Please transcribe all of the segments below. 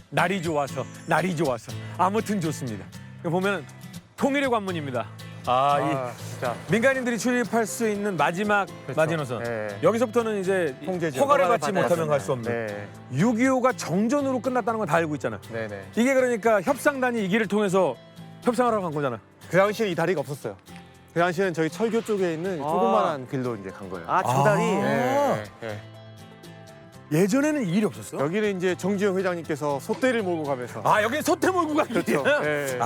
날이 좋아서 아무튼 좋습니다. 보면 통일의 관문입니다. 진짜. 민간인들이 출입할 수 있는 마지막 그렇죠. 마지노선. 네. 여기서부터는 이제 통제죠. 허가를 받지 받아야 못하면 됩니다. 갈 수 없는. 네. 6.25가 정전으로 끝났다는 건 다 알고 있잖아. 네네. 이게 그러니까 협상단이 이 길을 통해서 협상을 하러 간 거잖아. 그 당시에 이 다리가 없었어요. 그 당시에는 저희 철교 쪽에 있는 조그만한 길로 이제 간 거예요. 저 다리. 네. 네. 예전에는 이 길이 없었어? 여기는 이제 정지영 회장님께서 소떼를 몰고 가면서. 여기 소태 몰고 간 그렇죠. 길이야? 네.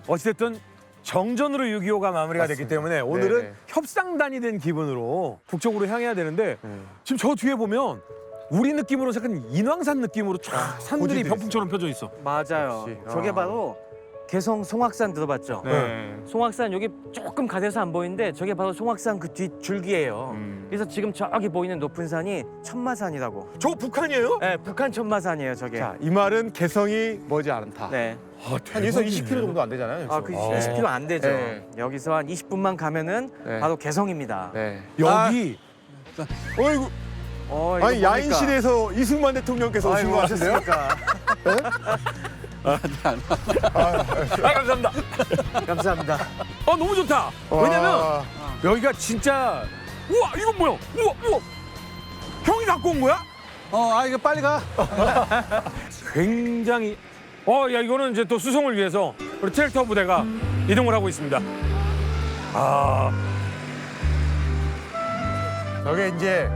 어찌됐든 정전으로 6.25가 마무리가 됐기 맞습니다. 때문에 오늘은 네네. 협상단이 된 기분으로 북쪽으로 향해야 되는데 네. 지금 저 뒤에 보면 우리 느낌으로 약간 인왕산 느낌으로 쫙 산들이 고지들이 병풍처럼 펴져 있어. 맞아요. 역시. 저게 바로 개성 송악산 들어봤죠? 네. 송악산 여기 조금 가대서 안 보이는데 저게 바로 송악산 그 뒷 줄기예요. 그래서 그래서 지금 저기 보이는 높은 산이 천마산이라고. 저 북한이에요? 네, 북한 천마산이에요, 저게. 자, 이 말은 개성이 머지 않다. 네. 한 여기서 20km 정도 안 되잖아요. 여기서. 그 아. 20km 안 되죠. 네. 여기서 한 20분만 가면은 네. 바로 개성입니다. 네. 여기 어이구. 이거 아니 뭡니까? 야인실에서 이승만 대통령께서 오신 아이고, 거 같은데요? 감사합니다. 감사합니다. 너무 좋다. 왜냐면 여기가 진짜 우와 이건 뭐야? 우와 형이 갖고 온 거야? 이거 빨리 가. 굉장히 야 이거는 이제 또 수송을 위해서 우리 트랙터 부대가 이동을 하고 있습니다. 여기 이제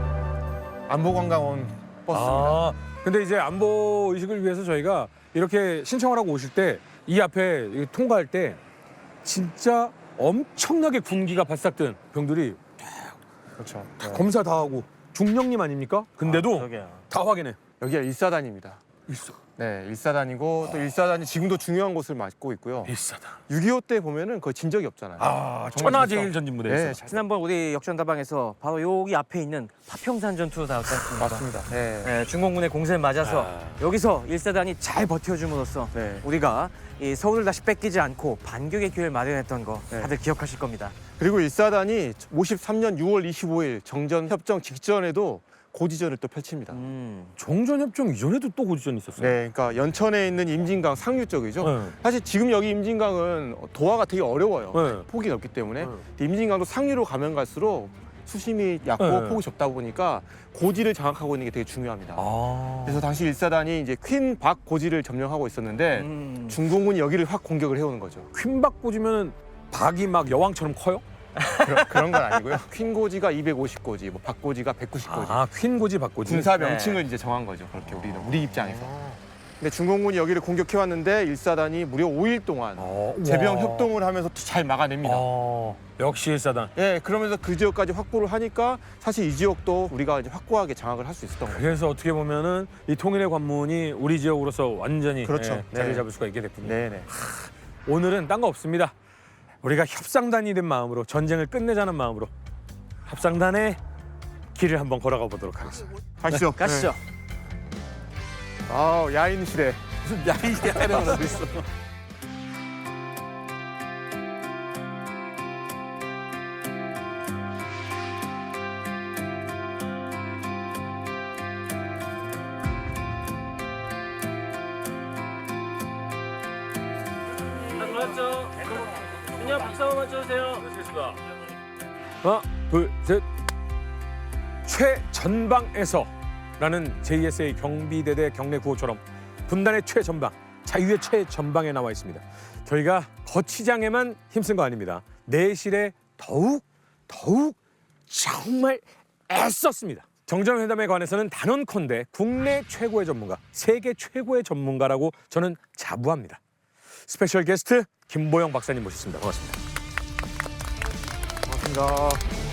안보관광 온 버스입니다. 근데 이제 안보 의식을 위해서 저희가 이렇게 신청을 하고 오실 때 이 앞에 통과할 때 진짜 엄청나게 군기가 바싹 든 병들이 그렇죠. 다 검사 다 하고 중령님 아닙니까? 근데도 저게요. 다 확인해. 여기가 일사단입니다. 네, 일사단이고 또 일사단이 지금도 중요한 곳을 맡고 있고요. 비싸다. 6.25 때 보면은 거의 진 적이 없잖아요. 천하제일 전진부대에서. 네, 지난번 우리 역전다방에서 바로 여기 앞에 있는 파평산 전투로 나왔지 않습니까? 맞습니다. 네. 네, 중공군의 공세를 맞아서 여기서 일사단이 잘 버텨줌으로써 네. 우리가 이 서울을 다시 뺏기지 않고 반격의 기회를 마련했던 거 네. 다들 기억하실 겁니다. 그리고 일사단이 53년 6월 25일 정전 협정 직전에도 고지전을 또 펼칩니다. 정전협정 이전에도 또 고지전이 있었어요. 네, 그러니까 연천에 있는 임진강 상류 쪽이죠. 네. 사실 지금 여기 임진강은 도하가 되게 어려워요. 네. 폭이 넓기 때문에. 네. 근데 임진강도 상류로 가면 갈수록 수심이 얕고 네. 폭이 좁다 보니까 고지를 장악하고 있는 게 되게 중요합니다. 아. 그래서 당시 일사단이 이제 퀸박 고지를 점령하고 있었는데 중공군이 여기를 확 공격을 해오는 거죠. 퀸박 고지면 박이 막 여왕처럼 커요? 그런 건 아니고요. 퀸 고지가 250고지, 뭐 박고지가 190고지. 퀸 고지, 박 고지. 군사 명칭을 이제 정한 거죠. 그렇게 우리 입장에서. 근데 중공군이 여기를 공격해 왔는데 일사단이 무려 5일 동안 제병 협동을 하면서 잘 막아냅니다. 역시 일사단. 예, 그러면서 그 지역까지 확보를 하니까 사실 이 지역도 우리가 이제 확고하게 장악을 할 수 있었던 거예요. 그래서 어떻게 보면은 이 통일의 관문이 우리 지역으로서 완전히 그렇죠. 자리 네. 잡을 수가 있게 됐군요. 네네. 오늘은 딴 거 없습니다. 우리가 협상단이 된 마음으로 전쟁을 끝내자는 마음으로 협상단의 길을 한번 걸어가 보도록 하겠습니다. 가시죠. 가시죠. 아, 야인 시대. 무슨 야인이 하려고 그러고 있어. 맞죠? 그냥 박수 한번 맞춰주세요. 하나, 둘, 셋. 최전방에서 라는 JSA 경비대대 경례 구호처럼 분단의 최전방, 자유의 최전방에 나와 있습니다. 저희가 거치장에만 힘쓴 거 아닙니다. 내실에 더욱 정말 애썼습니다. 정전회담에 관해서는 단언컨대 국내 최고의 전문가, 세계 최고의 전문가라고 저는 자부합니다. 스페셜 게스트 김보영 박사님 모셨습니다. 반갑습니다. 반갑습니다.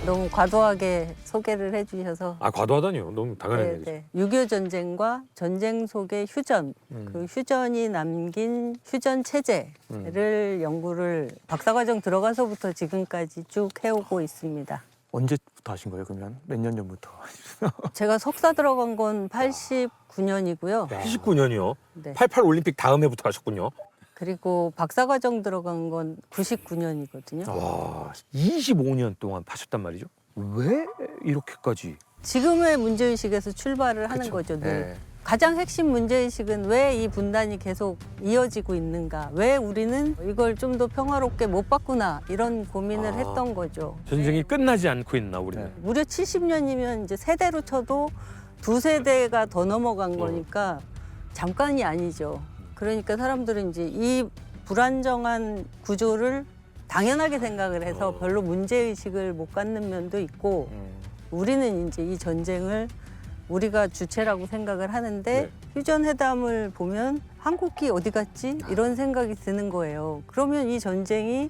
너무 과도하게 소개를 해주셔서 과도하다니요. 너무 당연한 얘기죠. 6.25 전쟁과 전쟁 속의 휴전, 그 휴전이 남긴 휴전 체제를 연구를 박사과정 들어가서부터 지금까지 쭉 해오고 있습니다. 언제부터 하신 거예요, 그러면? 몇 년 전부터? 제가 석사 들어간 건 89년이고요. 89년이요. 네. 88 올림픽 다음 해부터 하셨군요. 그리고 박사과정 들어간 건 99년이거든요. 와, 25년 동안 파셨단 말이죠. 왜 이렇게까지? 지금의 문제의식에서 출발을 하는 거죠. 늘. 네. 가장 핵심 문제의식은 왜 이 분단이 계속 이어지고 있는가, 왜 우리는 이걸 좀 더 평화롭게 못 바꾸나, 이런 고민을 했던 거죠. 전쟁이 끝나지 않고 있나 우리는. 무려 70년이면 이제 세대로 쳐도 두 세대가 더 넘어간 거니까 잠깐이 아니죠. 그러니까 사람들은 이제 이 불안정한 구조를 당연하게 생각을 해서 별로 문제의식을 못 갖는 면도 있고, 우리는 이제 이 전쟁을 우리가 주체라고 생각을 하는데 네. 휴전회담을 보면 한국이 어디 갔지? 이런 생각이 드는 거예요. 그러면 이 전쟁이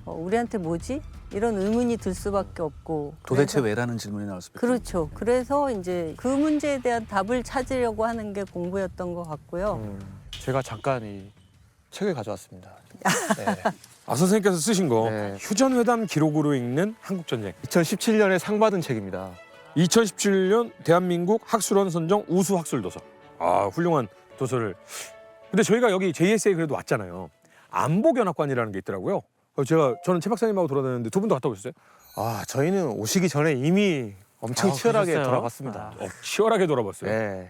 우리한테 뭐지? 이런 의문이 들 수밖에 없고. 도대체 그래서- 왜라는 질문이 나올 수밖에 그렇죠. 그래서 이제 그 문제에 대한 답을 찾으려고 하는 게 공부였던 것 같고요. 제가 잠깐 이 책을 가져왔습니다. 네. 아, 선생님께서 쓰신 거 네. 휴전회담 기록으로 읽는 한국전쟁. 2017년에 상 받은 책입니다. 2017년 대한민국 학술원 선정 우수 학술 도서. 아, 훌륭한 도서를. 근데 저희가 여기 JSA 그래도 왔잖아요. 안보견학관이라는 게 있더라고요. 저는 최 박사님하고 돌아다녔는데 두 분도 갔다 오셨어요? 아, 저희는 오시기 전에 이미 엄청 치열하게 그러셨어요? 돌아봤습니다. 치열하게 돌아봤어요. 네.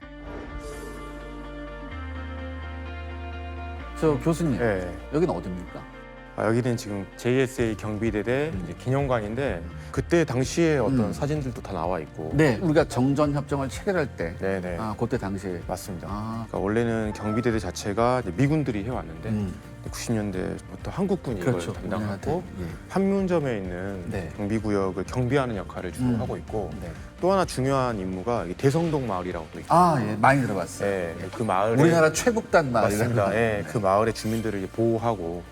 저 교수님, 네. 여기는 어디입니까? 여기는 지금 JSA 경비대대 이제 기념관인데 그때 당시에 어떤 사진들도 다 나와 있고. 네, 우리가 정전 협정을 체결할 때, 네네. 그때 당시에 맞습니다. 아, 그러니까 원래는 경비대대 자체가 이제 미군들이 해왔는데 90년대부터 한국군이 그렇죠. 이걸 담당하고 예. 판문점에 있는 네. 경비구역을 경비하는 역할을 주로 하고 있고 네. 또 하나 중요한 임무가 이 대성동 마을이라고 또 있고. 아, 예, 많이 들어봤어요. 네, 그 마을에 우리나라 최북단 마을이라고. 맞습니다. 예, 그 마을의 주민들을 이제 보호하고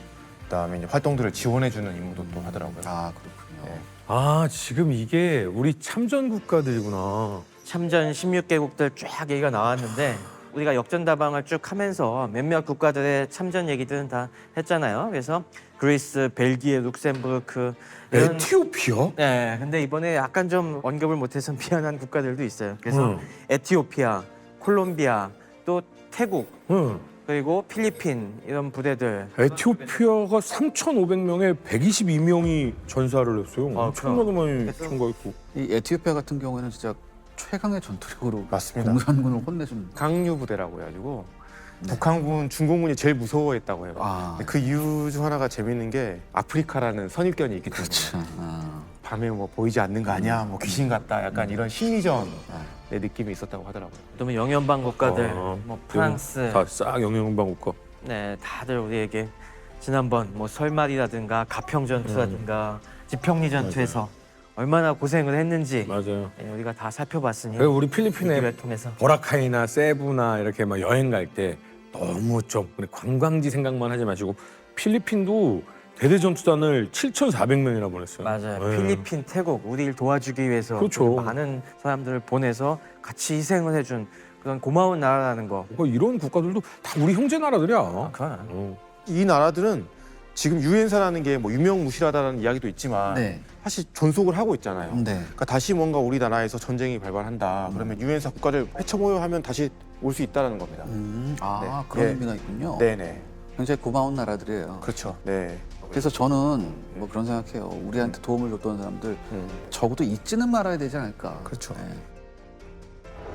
그다음에 이제 활동들을 지원해주는 임무도 또 하더라고요. 아, 그렇군요. 네. 아, 지금 이게 우리 참전 국가들이구나. 참전 16개국들 쫙 얘기가 나왔는데 우리가 역전다방을 쭉 하면서 몇몇 국가들의 참전 얘기들은 다 했잖아요. 그래서 그리스, 벨기에, 룩셈부르크 이런 에티오피아? 네, 근데 이번에 약간 좀 언급을 못해서 미안한 국가들도 있어요. 그래서 에티오피아, 콜롬비아, 또 태국, 응. 그리고 필리핀 이런 부대들. 에티오피아가 3,500명에 122명이 전사를 했어요. 아, 엄청나게 많이 그래서- 참가했고. 이 에티오피아 같은 경우에는 진짜 최강의 전투력으로 맞습니다. 공산군을 혼내준. 강류 부대라고 해가지고 북한군, 중공군이 제일 무서워했다고 해요. 아, 그 이유 중 하나가 재밌는 게 아프리카라는 선입견이 있기 때문에 그렇죠. 아, 밤에 뭐 보이지 않는 거 아니야, 뭐 귀신 같다, 약간 이런 심리전의 아. 느낌이 있었다고 하더라고요. 또 영연방 국가들, 아, 뭐 프랑스, 다싹 영영방 국가. 네, 다들 우리에게 지난번 뭐 설말이라든가 가평 전투라든가 지평리 전투에서 얼마나 고생을 했는지 맞아요. 네, 우리가 다 살펴봤으니 그리고 우리 필리핀에 얘기를 통해서 보라카이나 세부나 이렇게 막 여행 갈 때 너무 좀 관광지 생각만 하지 마시고 필리핀도 대대전투단을 7,400명이나 보냈어요. 맞아요. 네. 필리핀, 태국 우리를 도와주기 위해서 그렇죠. 많은 사람들을 보내서 같이 희생을 해준 그런 고마운 나라라는 거. 뭐 이런 국가들도 다 우리 형제 나라들이야. 그건 이 나라들은 지금 유엔사라는 게 뭐 유명무실하다는 이야기도 있지만 네. 사실 존속을 하고 있잖아요. 네. 그러니까 다시 뭔가 우리나라에서 전쟁이 발발한다. 그러면 유엔사 국가를 회쳐모여하면 다시 올 수 있다는 겁니다. 아, 네. 그런 예. 의미가 있군요. 네네. 굉장히 고마운 나라들이에요. 그렇죠. 네. 그래서 저는 뭐 그런 생각해요. 우리한테 도움을 줬던 사람들 적어도 잊지는 말아야 되지 않을까. 그렇죠. 네.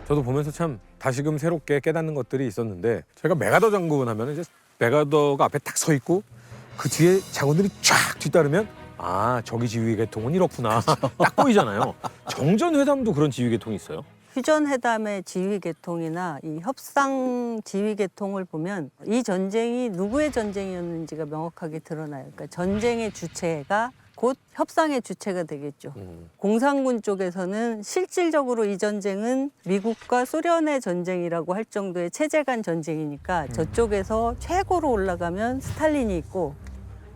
저도 보면서 참 다시금 새롭게 깨닫는 것들이 있었는데 제가 메가더 장군 하면 이제 메가더가 앞에 딱 서 있고 그 뒤에 장군들이 쫙 뒤따르면 아 저기 지휘 계통은 이렇구나 딱 보이잖아요. 정전회담도 그런 지휘 계통이 있어요. 휴전회담의 지휘 계통이나 이 협상 지휘 계통을 보면 이 전쟁이 누구의 전쟁이었는지가 명확하게 드러나요. 그러니까 전쟁의 주체가 곧 협상의 주체가 되겠죠. 공산군 쪽에서는 실질적으로 이 전쟁은 미국과 소련의 전쟁이라고 할 정도의 체제 간 전쟁이니까 저쪽에서 최고로 올라가면 스탈린이 있고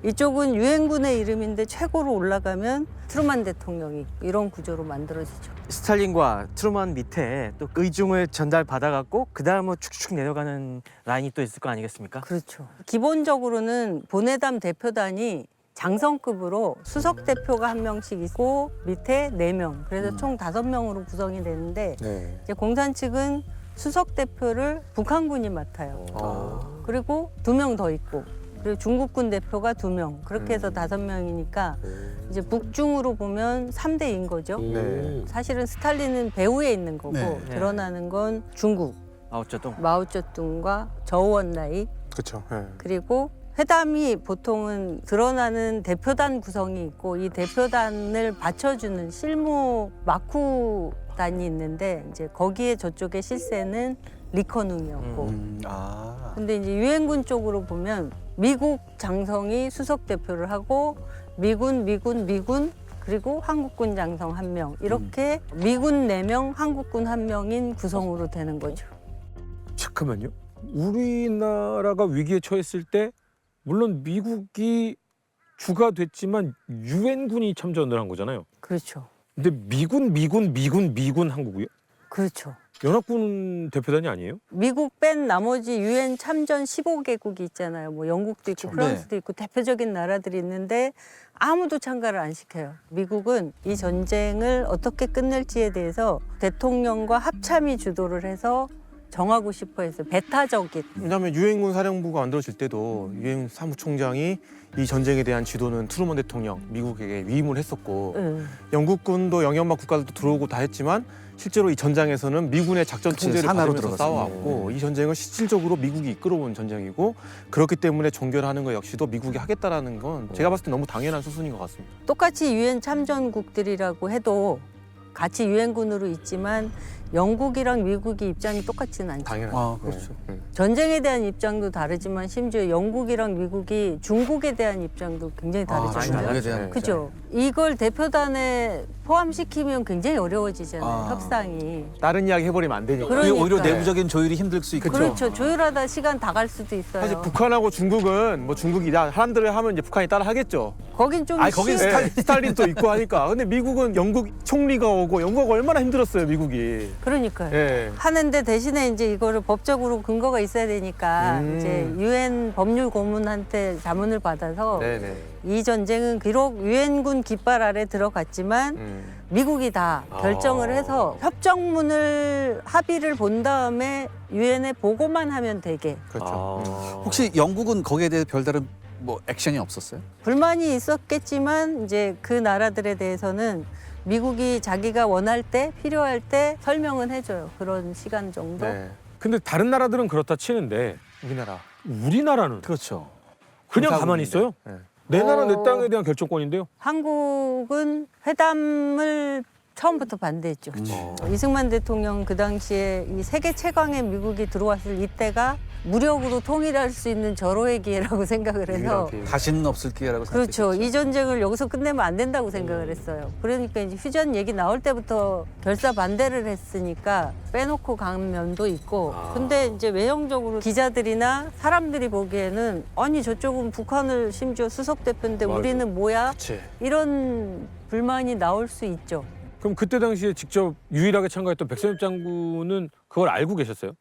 이쪽은 유엔군의 이름인데 최고로 올라가면 트루만 대통령이 있고 이런 구조로 만들어지죠. 스탈린과 트루먼 밑에 또 의중을 전달받아갖고 그 다음으로 축축 내려가는 라인이 또 있을 거 아니겠습니까? 그렇죠. 기본적으로는 본회담 대표단이 장성급으로 수석 대표가 한 명씩 있고 밑에 4명. 그래서 총 5명으로 구성이 되는데 네. 이제 공산 측은 수석 대표를 북한군이 맡아요. 그리고 2명 더 있고 그리고 중국군 대표가 2명. 그렇게 해서 5명이니까 이제 북중으로 보면 3대인 거죠. 네. 사실은 스탈린은 배후에 있는 거고 네. 드러나는 건 중국, 마오쩌둥. 마오쩌둥과 저우원라이 그렇죠. 네. 그리고 회담이 보통은 드러나는 대표단 구성이 있고 이 대표단을 받쳐주는 실무 마쿠단이 있는데 이제 거기에 저쪽에 실세는 리커눈이었고 근데 이제 유엔군 쪽으로 보면 미국 장성이 수석 대표를 하고 미군 그리고 한국군 장성 1명 이렇게 미군 4명, 한국군 1명인 구성으로 되는 거죠. 잠깐만요. 우리나라가 위기에 처했을 때 물론 미국이 주가 됐지만 유엔군이 참전을 한 거잖아요. 그렇죠. 근데 미군 한국이요? 그렇죠. 연합군 대표단이 아니에요? 미국 뺀 나머지 유엔 참전 15개국이 있잖아요. 뭐 영국도 있고 그렇죠. 프랑스도 있고 대표적인 나라들이 있는데 아무도 참가를 안 시켜요. 미국은 이 전쟁을 어떻게 끝낼지에 대해서 대통령과 합참이 주도를 해서 정하고 싶어 했어요. 배타적인. 왜냐하면 유엔군 사령부가 만들어질 때도 유엔 사무총장이 이 전쟁에 대한 지도는 트루먼 대통령 미국에게 위임을 했었고 영국군도 영연막 국가들도 들어오고 다 했지만 실제로 이 전장에서는 미군의 작전 그치, 통제를 산하로 받으면서 들어갔어요. 싸워왔고 이 전쟁은 실질적으로 미국이 이끌어온 전쟁이고 그렇기 때문에 종결하는 것 역시도 미국이 하겠다라는 건 제가 봤을 때 너무 당연한 수순인 것 같습니다. 똑같이 유엔 참전국들이라고 해도 같이 유엔군으로 있지만 영국이랑 미국이 입장이 똑같지는 않죠. 당연하죠. 아, 그렇죠. 네. 전쟁에 대한 입장도 다르지만 심지어 영국이랑 미국이 중국에 대한 입장도 굉장히 다르잖아요. 중국에 대한 네. 그죠? 이걸 대표단에 포함시키면 굉장히 어려워지잖아요. 아. 협상이. 다른 이야기 해버리면 안 되니까. 그러니까요. 오히려 내부적인 조율이 힘들 수 있고. 그렇죠. 조율하다 시간 다 갈 수도 있어요. 사실 북한하고 중국은 뭐 중국이다 사람들을 하면 이제 북한이 따라 하겠죠. 거긴 좀 거긴 스탈린도 있고 하니까. 근데 미국은 영국 총리가 오고 영국가 얼마나 힘들었어요 미국이. 그러니까요. 예. 하는데 대신에 이제 이거를 법적으로 근거가 있어야 되니까 이제 유엔 법률 고문한테 자문을 받아서 네네. 이 전쟁은 비록 유엔군 깃발 아래 들어갔지만 미국이 다 결정을 해서 협정문을 합의를 본 다음에 유엔에 보고만 하면 되게 그렇죠. 혹시 영국은 거기에 대해 별다른 뭐 액션이 없었어요? 불만이 있었겠지만 이제 그 나라들에 대해서는 미국이 자기가 원할 때 필요할 때 설명은 해줘요. 그런 시간 정도. 네. 근데 다른 나라들은 그렇다 치는데 우리나라. 우리나라는 그렇죠. 그냥 군사국인데. 가만히 있어요? 네. 내 나라 내 어. 땅에 대한 결정권인데요. 한국은 회담을 처음부터 반대했죠. 이승만 대통령 그 당시에 이 세계 최강의 미국이 들어왔을 이때가 무력으로 통일할 수 있는 절호의 기회라고 생각을 해서 다시는 없을 기회라고 그렇죠. 생각했죠. 이 전쟁을 여기서 끝내면 안 된다고 생각을 했어요. 그러니까 이제 휴전 얘기 나올 때부터 결사 반대를 했으니까 빼놓고 간 면도 있고. 근데 이제 외형적으로 기자들이나 사람들이 보기에는 아니 저쪽은 북한을 심지어 수석 대표인데 맞아. 우리는 뭐야? 그치. 이런 불만이 나올 수 있죠. 그럼 그때 당시에 직접 유일하게 참가했던 백선엽 장군은 그걸 알고 계셨어요?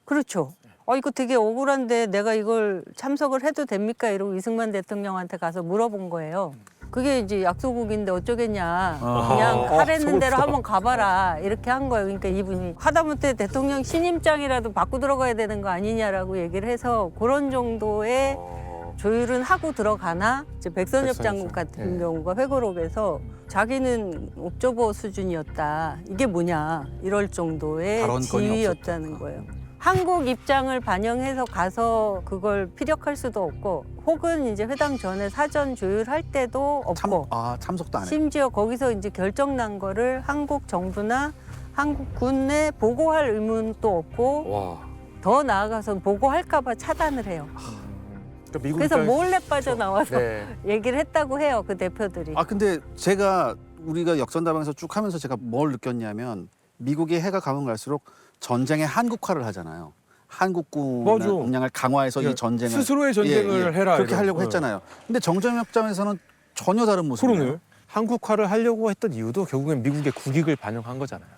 그렇죠. 이거 되게 억울한데 내가 이걸 참석을 해도 됩니까? 이러고 이승만 대통령한테 가서 물어본 거예요. 그게 이제 약소국인데 어쩌겠냐. 그냥 하라는 대로 한번 가봐라. 이렇게 한 거예요. 그러니까 이분이 하다못해 대통령 신임장이라도 받고 들어가야 되는 거 아니냐라고 얘기를 해서 그런 정도의 조율은 하고 들어가나 이제 백선엽 장군 같은 경우가 회고록에서 자기는 옵저버 수준이었다. 이게 뭐냐 이럴 정도의 발언권이 지위였다는 없었다. 거예요. 한국 입장을 반영해서 가서 그걸 피력할 수도 없고 혹은 이제 회담 전에 사전 조율할 때도 없고 참석도 안 해. 심지어 거기서 이제 결정 난 거를 한국 정부나 한국 군에 보고할 의무도 없고 와. 더 나아가서 보고할까 봐 차단을 해요. 그러니까 미국 그래서 입장에서- 몰래 빠져나와서 네. 얘기를 했다고 해요. 그 대표들이. 근데 제가 우리가 역전다방에서 쭉 하면서 제가 뭘 느꼈냐면 미국이 해가 가면 갈수록 전쟁의 한국화를 하잖아요. 한국군의 맞아. 역량을 강화해서 이 전쟁을 스스로의 전쟁을 해라. 그렇게 이런. 하려고 했잖아요. 근데 정점협정에서는 전혀 다른 모습이에요. 그러네. 한국화를 하려고 했던 이유도 결국엔 미국의 국익을 반영한 거잖아요.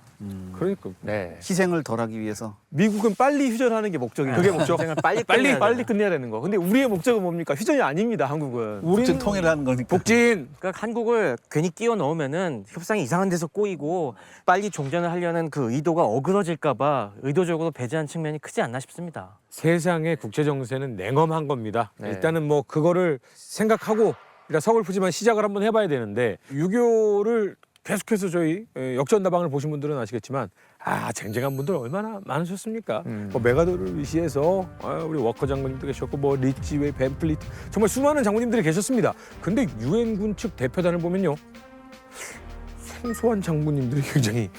그러니까 네. 희생을 덜하기 위해서. 미국은 빨리 휴전하는 게 목적이에요. 그게 목적. 빨리 빨리 끝내야 되는 거. 근데 우리의 목적은 뭡니까? 휴전이 아닙니다. 한국은. 우리는 통일을 하는 거니까. 북진 그러니까 한국을 괜히 끼워 넣으면은 협상이 이상한 데서 꼬이고 빨리 종전을 하려는 그 의도가 어그러질까봐 의도적으로 배제한 측면이 크지 않나 싶습니다. 세상의 국제 정세는 냉엄한 겁니다. 네. 일단은 뭐 그거를 생각하고 일단 서글프지만 시작을 한번 해봐야 되는데 6.25를 계속해서 저희 역전다방을 보신 분들은 아시겠지만 쟁쟁한 분들 얼마나 많으셨습니까? 뭐 메가더를 위시해서 우리 워커 장군님도 계셨고 뭐 리치웨이, 벤플리트 정말 수많은 장군님들이 계셨습니다. 근데 유엔군 측 대표단을 보면요 생소한 장군님들이 굉장히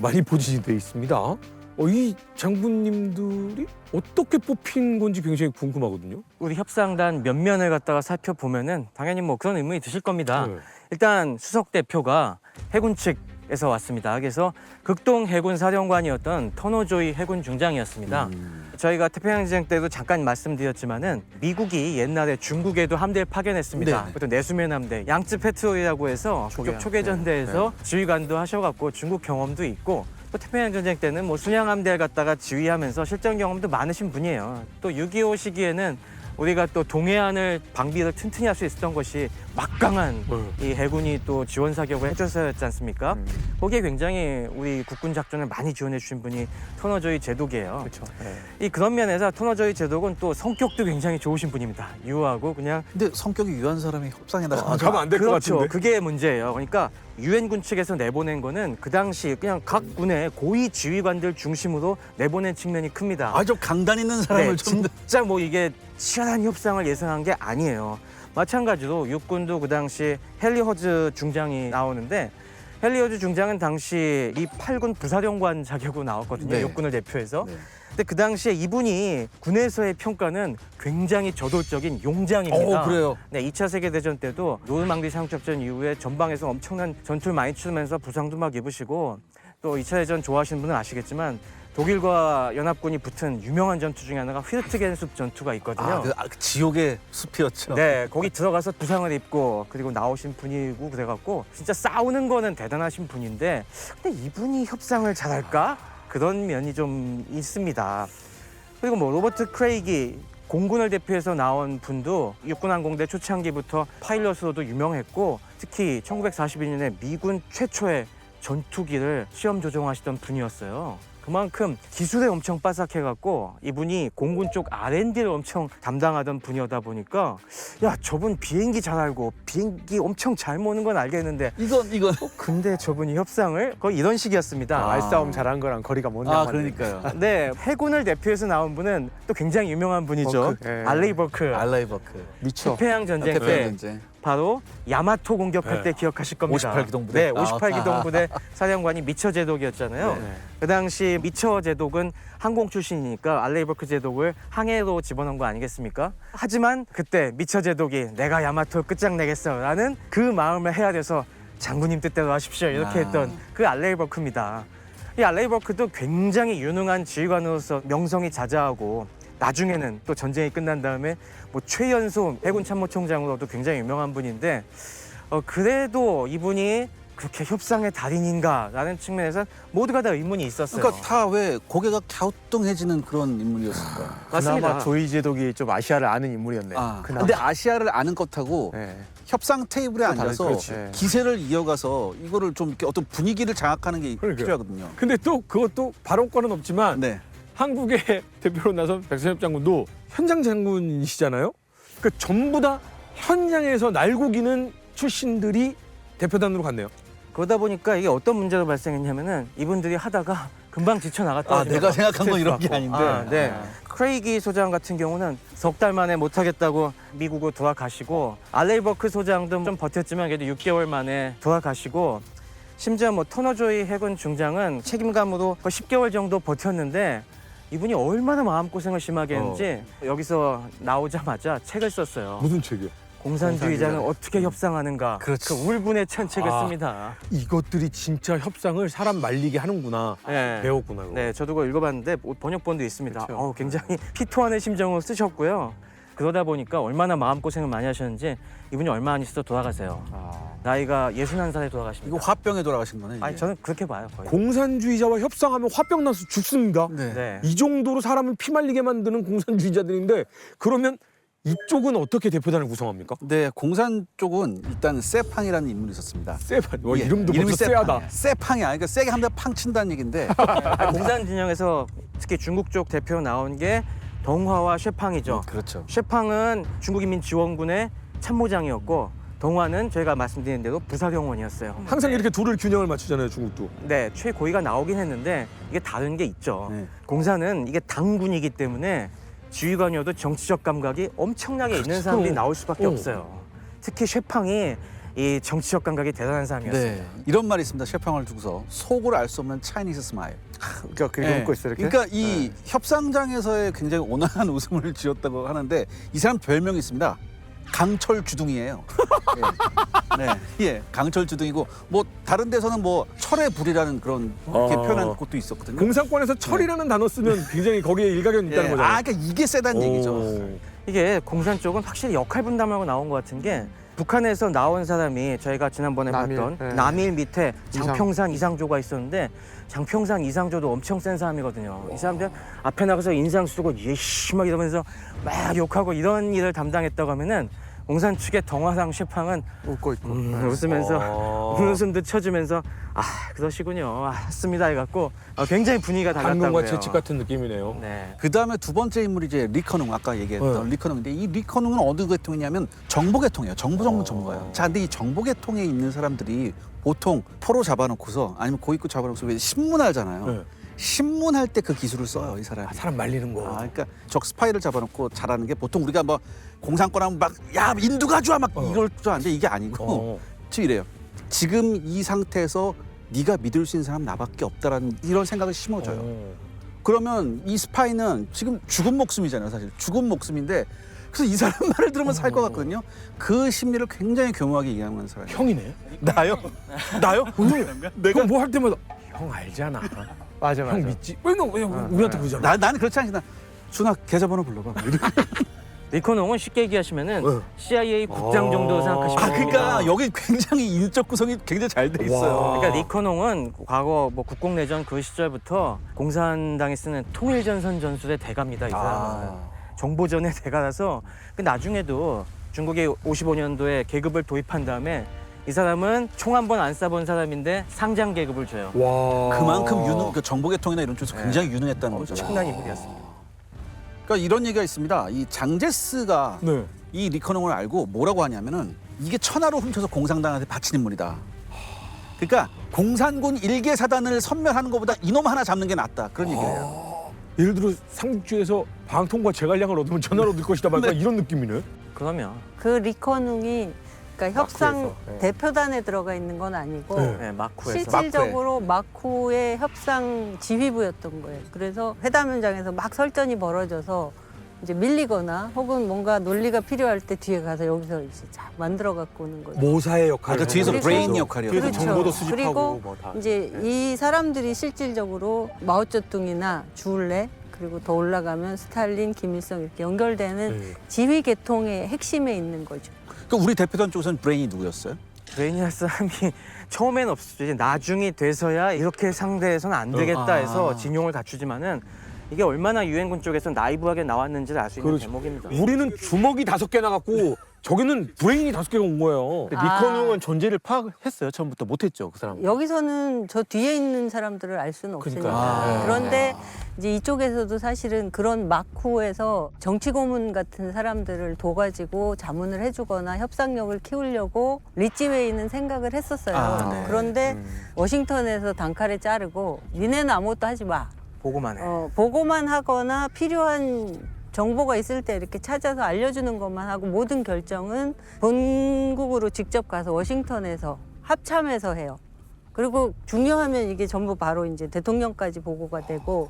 많이 포진이 돼 있습니다. 이 장군님들이 어떻게 뽑힌 건지 굉장히 궁금하거든요. 우리 협상단 몇 면을 갖다가 살펴보면은 당연히 뭐 그런 의문이 드실 겁니다. 네. 일단 수석 대표가 해군 측에서 왔습니다. 그래서 극동 해군 사령관이었던 터노조이 해군 중장이었습니다. 저희가 태평양전쟁 때도 잠깐 말씀드렸지만은 미국이 옛날에 중국에도 함대를 파견했습니다. 네네. 그것도 내수면 함대, 양쯔 패트롤이라고 해서 북쪽 초계전대에서 지휘관도 하셔갖고 중국 경험도 있고 또 태평양전쟁 때는 뭐 순양 함대를 갖다가 지휘하면서 실전 경험도 많으신 분이에요. 또 6.25 시기에는 우리가 또 동해안을 방비를 튼튼히 할 수 있었던 것이 막강한 이 해군이 또 지원 사격을 해줘서였지 않습니까? 거기에 굉장히 우리 국군 작전을 많이 지원해 주신 분이 터너조이 제독이에요. 그렇죠. 이 그런 면에서 터너조이 제독은 또 성격도 굉장히 좋으신 분입니다. 유하고 그냥 근데 성격이 유한 사람이 협상에 나가면 가면 안 될 것 그렇죠. 같은데. 그게 문제예요. 그러니까 유엔군 측에서 내보낸 거는 그 당시 그냥 각 군의 고위 지휘관들 중심으로 내보낸 측면이 큽니다. 좀 강단 있는 사람을 좀 진짜 뭐 이게 치열한 협상을 예상한 게 아니에요. 마찬가지로 육군도 그 당시 헨리 허즈 중장이 나오는데 헨리 허즈 중장은 당시 미 8군 부사령관 자격으로 나왔거든요. 네. 육군을 대표해서. 네. 근데 그 당시에 이분이 군에서의 평가는 굉장히 저돌적인 용장입니다. 그래요. 네, 2차 세계대전 때도 노르망디 상륙작전 이후에 전방에서 엄청난 전투를 많이 치르면서 부상도 막 입으시고 또 2차 대전 좋아하시는 분은 아시겠지만 독일과 연합군이 붙은 유명한 전투 중에 하나가 휘르트겐 숲 전투가 있거든요. 그 지옥의 숲이었죠. 네, 거기 들어가서 부상을 입고 그리고 나오신 분이고 그래갖고 진짜 싸우는 거는 대단하신 분인데 근데 이분이 협상을 잘할까? 그런 면이 좀 있습니다. 그리고 뭐 로버트 크레이기 공군을 대표해서 나온 분도 육군항공대 초창기부터 파일럿으로도 유명했고 특히 1942년에 미군 최초의 전투기를 시험 조종하시던 분이었어요. 그만큼 기술에 엄청 빠삭해갖고 이분이 공군 쪽 R&D를 엄청 담당하던 분이다 보니까 야 저분 비행기 잘 알고 비행기 엄청 잘 모는 건 알겠는데 이건 근데 저분이 협상을 거의 이런 식이었습니다. 말싸움 잘한 거랑 거리가 먼 양반데. 그러니까요. 네, 해군을 대표해서 나온 분은 또 굉장히 유명한 분이죠. 버크. 예. 알레이 버크. 알라이버크. 미쳐. 태평양 전쟁 때 태평양전쟁. 바로 야마토 공격할 네. 때 기억하실 겁니다. 58기동 부대. 네, 58기동 부대 사령관이 미처 제독이었잖아요. 네. 그 당시 미처 제독은 항공 출신이니까 알레이 버크 제독을 항해로 집어넣은 거 아니겠습니까? 하지만 그때 미처 제독이 내가 야마토 끝장내겠어라는 그 마음을 해야 돼서 장군님 뜻대로 하십시오 이렇게 했던 그 알레이 버크입니다. 이 알레이 버크도 굉장히 유능한 지휘관으로서 명성이 자자하고 나중에는 또 전쟁이 끝난 다음에 뭐 최연소 해군 참모총장으로도 굉장히 유명한 분인데 그래도 이분이 그렇게 협상의 달인인가라는 측면에서 모두가 다 의문이 있었어요. 그러니까 다 왜 고개가 갸우뚱해지는 그런 인물이었을까요? 맞습니다. 그나마 조이 제독이 좀 아시아를 아는 인물이었네. 그나마. 근데 아시아를 아는 것하고 네. 협상 테이블에 앉아서 그렇지. 네. 기세를 이어가서 이거를 좀 이렇게 어떤 분위기를 장악하는 게 그러니까요. 필요하거든요. 근데 또 그것도 발언권은 없지만 네. 한국의 대표로 나선 백선엽 장군도 현장 장군이시잖아요. 그 전부 다 현장에서 날고기는 출신들이 대표단으로 갔네요. 그러다 보니까 이게 어떤 문제가 발생했냐면은 이분들이 하다가 금방 지쳐 나갔다. 내가 생각한 건 이런 게 아닌데. 네. 크레이기 소장 같은 경우는 석 달 만에 못하겠다고 미국으로 돌아가시고 알레이 버크 소장도 좀 버텼지만 그래도 6개월 만에 돌아가시고 심지어 뭐 터너조이 해군 중장은 책임감으로 거의 10개월 정도 버텼는데 이분이 얼마나 마음고생을 심하게 했는지 여기서 나오자마자 책을 썼어요. 무슨 책이요? 공산주의자는 어떻게 협상하는가. 그렇지. 그 울분의 찬 책을 씁니다. 이것들이 진짜 협상을 사람 말리게 하는구나. 네. 배웠구나. 그거. 네, 저도 그거 읽어봤는데 번역본도 있습니다. 그렇죠. 굉장히 피토하는 심정으로 쓰셨고요. 그러다 보니까 얼마나 마음고생을 많이 하셨는지 이분이 얼마 안 있어서 돌아가세요. 나이가 61살에 돌아가십니다. 이거 화병에 돌아가신 거네. 이게. 아니 저는 그렇게 봐요. 거의. 공산주의자와 협상하면 화병 나서 죽습니다. 네. 네. 이 정도로 사람을 피말리게 만드는 공산주의자들인데 그러면 이쪽은 어떻게 대표단을 구성합니까? 네, 공산 쪽은 일단 세팡이라는 인물이 있었습니다. 세판. 와, 예, 이름도 이름이 벌써 쎄하다. 세팡이야. 그러니까 세게 한 대 팡 친다는 얘긴데. 공산 진영에서 특히 중국 쪽 대표로 나온 게 덩화와 셰팡이죠. 그렇죠. 셰팡은 중국인민지원군의 참모장이었고 덩화는 저희가 말씀드린 대로 부사령원이었어요. 항상 이렇게 둘을 균형을 맞추잖아요, 중국도. 네, 최고위가 나오긴 했는데 이게 다른 게 있죠. 네. 공사는 이게 당군이기 때문에 지휘관이어도 정치적 감각이 엄청나게 있는 사람들이 나올 수밖에 없어요. 특히 셰팡이 이 정치적 감각이 대단한 사람이었어요. 네. 이런 말이 있습니다. 셰팡을 두고서 속을 알 수 없는 차이니스 스마일. 그러니까 그리고 웃고 있어 이렇게. 그러니까 이 협상장에서의 굉장히 온화한 웃음을 지었다고 하는데 이 사람 별명이 있습니다. 강철 주둥이에요. 예. 네, 예, 강철 주둥이고 뭐 다른 데서는 뭐 철의 불이라는 그런 이렇게 표현한 곳도 있었거든요. 공산권에서 철이라는 단어 쓰면 굉장히 거기에 일가견이 있다는 예, 거잖아요. 아, 그러니까 이게 세다는 얘기죠. 이게 공산 쪽은 확실히 역할 분담하고 나온 것 같은 게 북한에서 나온 사람이 저희가 지난번에 남일, 봤던 네. 남일 밑에 이상. 장평산 이상조가 있었는데 장평산 이상조도 엄청 센 사람이거든요. 이 사람들 앞에 나가서 인상 쓰고 예씨 막 이러면서 막 욕하고 이런 일을 담당했다고 하면은 공산 측의 덩화상 셰팡은 웃고 있고. 웃으면서 웃음도 쳐주면서 아 그러시군요. 맞습니다 해갖고 굉장히 분위기가 달랐다고요. 당근과 채찍 같은 느낌이네요. 네. 그 다음에 두 번째 인물이 이제 리커농 아까 얘기했던 리커농인데 이 리커농은 어느 계통이냐면 정보계통이에요. 정보 전문 전문가예요. 자, 근데 이 정보계통에 있는 사람들이 보통 포로 잡아놓고서 아니면 고위급 잡아놓고서 왜 신문하잖아요. 네. 신문할 때 그 기술을 써요, 이 사람이. 사람 말리는 거. 아, 그러니까 적 스파이를 잡아놓고 잘하는 게 보통 우리가 뭐 공산권 하면 막 야 인두 가져와 막 이걸 줄 아는데 이게 아니고 지금 이래요. 지금 이 상태에서 네가 믿을 수 있는 사람 나밖에 없다라는 이런 생각을 심어줘요. 그러면 이 스파이는 지금 죽은 목숨이잖아요, 사실 죽은 목숨인데 그래서 이 사람 말을 들으면 살 것 같거든요. 그 심리를 굉장히 교묘하게 이해하는 사람이에요. 형이네. 나요? 나요? 내가 뭐 할 때마다 형 알잖아. 맞아 맞아. 형 믿지? 왜 우리한테 그러잖아. 나는 그렇지 않지. 준아 계좌번호 불러봐. 리커농은 쉽게 얘기하시면은 네. CIA 국장 정도 생각하시면 아, 됩니다. 그러니까 여기 굉장히 인적 구성이 굉장히 잘 돼 있어요. 와. 그러니까 리커농은 과거 뭐 국공내전 그 시절부터 공산당이 쓰는 통일전선 전술의 대가입니다. 이 사람은 정보전의 대가라서 그 나중에도 중국이 55년도에 계급을 도입한 다음에 이 사람은 총 한 번 안 쏴본 사람인데 상장 계급을 줘요. 와. 그만큼 그 정보계통이나 이런 쪽에서 굉장히 유능했다는 거죠. 엄청난 인물이었습니다. 그러니까 이런 얘기가 있습니다. 이 장제스가 네. 이 리커농을 알고 뭐라고 하냐면은 이게 천하로 훔쳐서 공산당한테 바친 인물이다. 그러니까 공산군 일개 사단을 섬멸하는 것보다 이놈 하나 잡는 게 낫다. 그런 얘기를 해요. 예를 들어 삼국지에서 방통과 제갈량을 얻으면 전화로 얻을 것이다 말까 이런 느낌이네. 그러면 그 리커농이 그러니까 협상 마쿠에서, 네. 대표단에 들어가 있는 건 아니고 네. 네, 마쿠에서 실질적으로 마쿠의 협상 지휘부였던 거예요. 그래서 회담 현장에서 막 설전이 벌어져서 이제 밀리거나 혹은 뭔가 논리가 필요할 때 뒤에 가서 여기서 이제 잘 만들어 갖고 오는 거죠. 모사의 역할을. 그 뒤에서 그리고- 브레인 역할이었죠. 뒤에서 정보도 수집하고 그리고 뭐 다. 이제 이 사람들이 실질적으로 마오쩌둥이나 주울레 그리고 더 올라가면 스탈린, 김일성 이렇게 연결되는 네. 지휘 계통의 핵심에 있는 거죠. 그러니까 우리 대표단 쪽에서는 브레인이 누구였어요? 브레이니아 사람이 처음엔 없었죠. 이제 나중이 돼서야 이렇게 상대해서는 안 되겠다 해서 진용을 갖추지만은 이게 얼마나 유엔군 쪽에서 나이브하게 나왔는지를 알 수 있는 그렇죠. 대목입니다. 우리는 주먹이 5개 나갔고 저기는 브레인이 5개가 온 거예요. 근데 리커농은 존재를 파악했어요. 처음부터 못했죠 그 사람. 여기서는 저 뒤에 있는 사람들을 알 수는 없으니까. 그러니까요. 그런데 이제 이쪽에서도 사실은 그런 마쿠에서 정치 고문 같은 사람들을 둬가지고 자문을 해주거나 협상력을 키우려고 리찌웨이는 생각을 했었어요. 아, 네. 그런데 워싱턴에서 단칼에 자르고 니네는 아무것도 하지 마. 보고만 해. 보고만 하거나 필요한 정보가 있을 때 이렇게 찾아서 알려주는 것만 하고 모든 결정은 본국으로 직접 가서 워싱턴에서 합참해서 해요. 그리고 중요하면 이게 전부 바로 이제 대통령까지 보고가 되고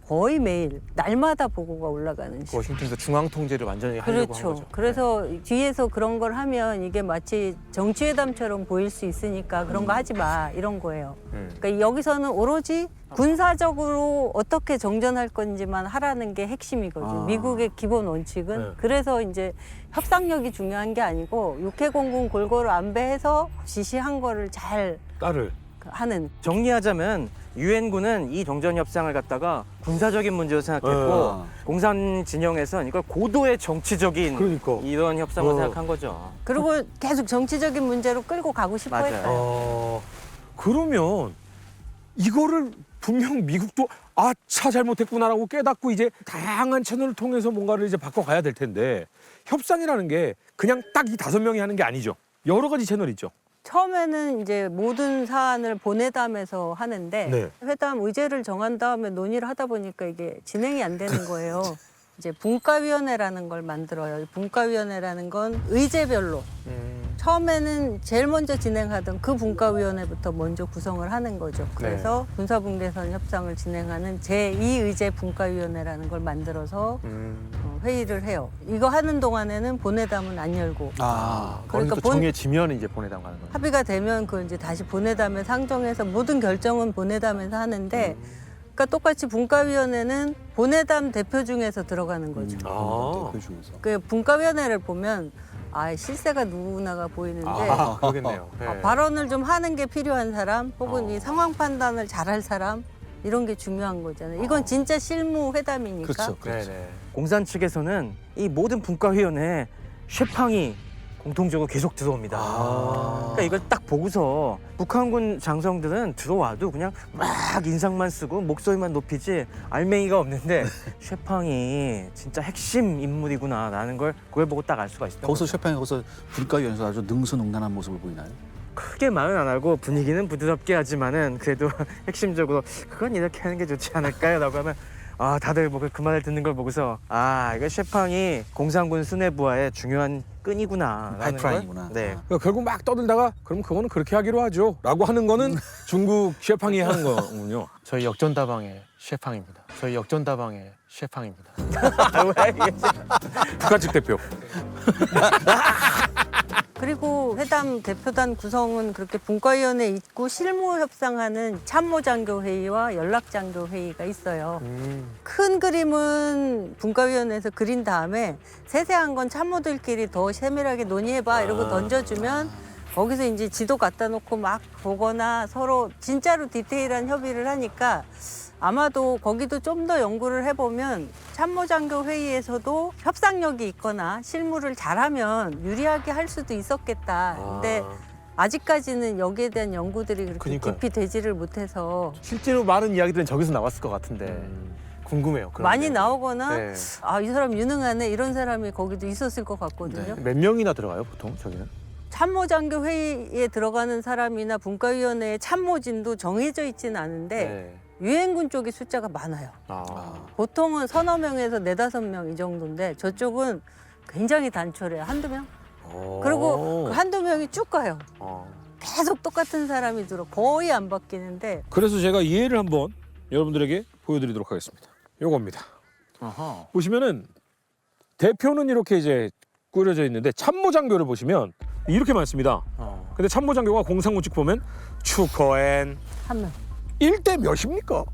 거의 매일 날마다 보고가 올라가는 시. 워싱턴에서 중앙 통제를 완전히 하려고 한 그렇죠. 거죠. 그래서 뒤에서 그런 걸 하면 이게 마치 정치회담처럼 보일 수 있으니까 그런 거 하지 마 이런 거예요. 그러니까 여기서는 오로지 군사적으로 어떻게 정전할 건지만 하라는 게 핵심이거든요. 아. 미국의 기본 원칙은. 네. 그래서 이제 협상력이 중요한 게 아니고 육해공군 골고루 안배해서 지시한 거를 잘 딸을. 하는. 정리하자면 유엔군은 이 정전 협상을 갖다가 군사적인 문제로 생각했고 어. 공산 진영에서는 이걸 고도의 정치적인 그러니까. 이런 협상을 어. 생각한 거죠. 그리고 계속 정치적인 문제로 끌고 가고 싶어 맞아요. 했어요. 그러면 이거를 분명 미국도 아차 잘못했구나라고 깨닫고 이제 다양한 채널을 통해서 뭔가를 이제 바꿔가야 될 텐데 협상이라는 게 그냥 딱 이 5명이 하는 게 아니죠. 여러 가지 채널이 있죠. 처음에는 이제 모든 사안을 보내담에서 하는데 네. 회담 의제를 정한 다음에 논의를 하다 보니까 이게 진행이 안 되는 거예요. 이제 분과위원회라는 걸 만들어요. 이 분과위원회라는 건 의제별로 처음에는 제일 먼저 진행하던 그 분과위원회부터 먼저 구성을 하는 거죠. 그래서 군사분계선 협상을 진행하는 제2의제 분과위원회라는 걸 만들어서 회의를 해요. 이거 하는 동안에는 보내담은 안 열고 아. 그러니까 그러니까 정해지면 이제 보내담 가는 거예요. 합의가 되면 그 이제 다시 보내담에 상정해서 모든 결정은 보내담에서 하는데 그러니까 똑같이 분과위원회는 보내담 대표 중에서 들어가는 거죠. 아. 그 중에서. 그 분과위원회를 보면 아 실세가 누구나가 보이는데 아, 그러겠네요. 네. 발언을 좀 하는 게 필요한 사람 혹은 이 상황 판단을 잘할 사람 이런 게 중요한 거잖아요. 이건 진짜 실무 회담이니까. 그렇죠. 네네. 공산 측에서는 이 모든 분과위원회에 쇠팡이 공통적으로 계속 들어옵니다. 그러니까 이걸 딱 보고서 북한군 장성들은 들어와도 그냥 막 인상만 쓰고 목소리만 높이지 알맹이가 없는데 쇠팡이 진짜 핵심 인물이구나라는 걸 그걸 보고 딱 알 수가 있어요. 거기서 셰팡이 거기서 분과위원회에서 아주 능수능란한 모습을 보이나요? 크게 말은 안 하고 분위기는 부드럽게 하지만은 그래도 핵심적으로 그건 이렇게 하는 게 좋지 않을까요?라고 하면 아 다들 뭐 그 말을 듣는 걸 보고서 아 이거 셰팡이 공산군 수뇌부와의 중요한 끈이구나. 파이프라인이구나. 네. 그러니까 결국 막 떠들다가 그럼 그거는 그렇게 하기로 하죠. 라고 하는 거는 중국 셰팡이 하는 거군요. 저희 역전다방의 셰팡입니다. 저희 역전다방의 셰팡입니다. 왜 이게 북한 측 대표. 그리고 회담 대표단 구성은 그렇게 분과위원회 있고 실무 협상하는 참모장교 회의와 연락장교 회의가 있어요. 큰 그림은 분과위원회에서 그린 다음에 세세한 건 참모들끼리 더 세밀하게 논의해봐 이러고 던져주면 거기서 이제 지도 갖다 놓고 막 보거나 서로 진짜로 디테일한 협의를 하니까 아마도 거기도 좀 더 연구를 해보면 참모장교 회의에서도 협상력이 있거나 실무를 잘하면 유리하게 할 수도 있었겠다. 근데 아직까지는 여기에 대한 연구들이 그렇게 그러니까요. 깊이 되지를 못해서 실제로 많은 이야기들은 저기서 나왔을 것 같은데 궁금해요. 그런 많이 게. 나오거나 네. 아, 이 사람 유능하네 이런 사람이 거기도 있었을 것 같거든요. 몇 명이나 들어가요 보통 저기는? 참모장교 회의에 들어가는 사람이나 분과위원회의 참모진도 정해져 있지는 않은데 네. 유엔군 쪽이 숫자가 많아요. 보통은 서너 명에서 네다섯 명 이 정도인데 저쪽은 굉장히 단촐해요. 한두 명? 그리고 그 한두 명이 쭉 가요. 계속 똑같은 사람이 들어 거의 안 바뀌는데 그래서 제가 예를 한번 여러분들에게 보여드리도록 하겠습니다. 요겁니다. 어허. 보시면은 대표는 이렇게 이제 꾸려져 있는데 참모장교를 보시면 이렇게 많습니다. 근데 참모장교가 공산군 측 보면 추커엔 한 명. 1대 몇입니까?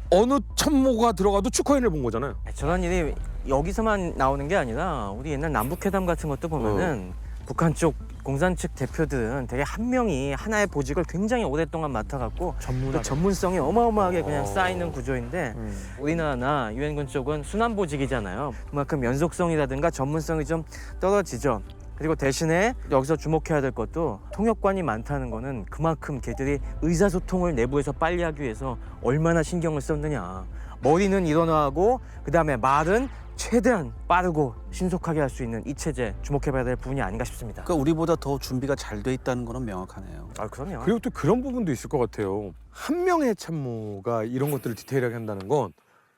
어느 참모가 들어가도 추커엔을 본 거잖아요. 저런 일이 여기서만 나오는 게 아니라 우리 옛날 남북회담 같은 것도 보면은 북한 쪽 공산 측 대표들은 되게 한 명이 하나의 보직을 굉장히 오랫동안 맡아갖고 그 전문성이 어마어마하게 그냥 쌓이는 구조인데 우리나라나 유엔군 쪽은 순환 보직이잖아요. 그만큼 연속성이라든가 전문성이 좀 떨어지죠. 그리고 대신에 여기서 주목해야 될 것도 통역관이 많다는 거는 그만큼 걔들이 의사소통을 내부에서 빨리 하기 위해서 얼마나 신경을 썼느냐. 머리는 일원화하고 그다음에 말은 최대한 빠르고 신속하게 할 수 있는 이 체제 주목해봐야 될 부분이 아닌가 싶습니다. 그러니까 우리보다 더 준비가 잘 돼 있다는 거는 명확하네요. 아 그럼요. 그리고 또 그런 부분도 있을 것 같아요. 한 명의 참모가 이런 것들을 디테일하게 한다는 건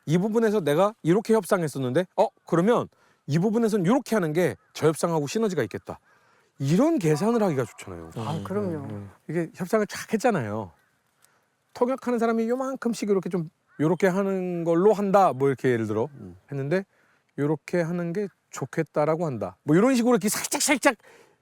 이 부분에서 내가 이렇게 협상했었는데 그러면 이 부분에서는 이렇게 하는 게 저 협상하고 시너지가 있겠다. 이런 계산을 하기가 좋잖아요. 아, 그럼요. 이게 협상을 쫙 했잖아요. 통역하는 사람이 요만큼씩 이렇게 좀 요렇게 하는 걸로 한다. 뭐 이렇게 예를 들어 했는데 요렇게 하는 게 좋겠다라고 한다. 뭐 이런 식으로 이렇게 살짝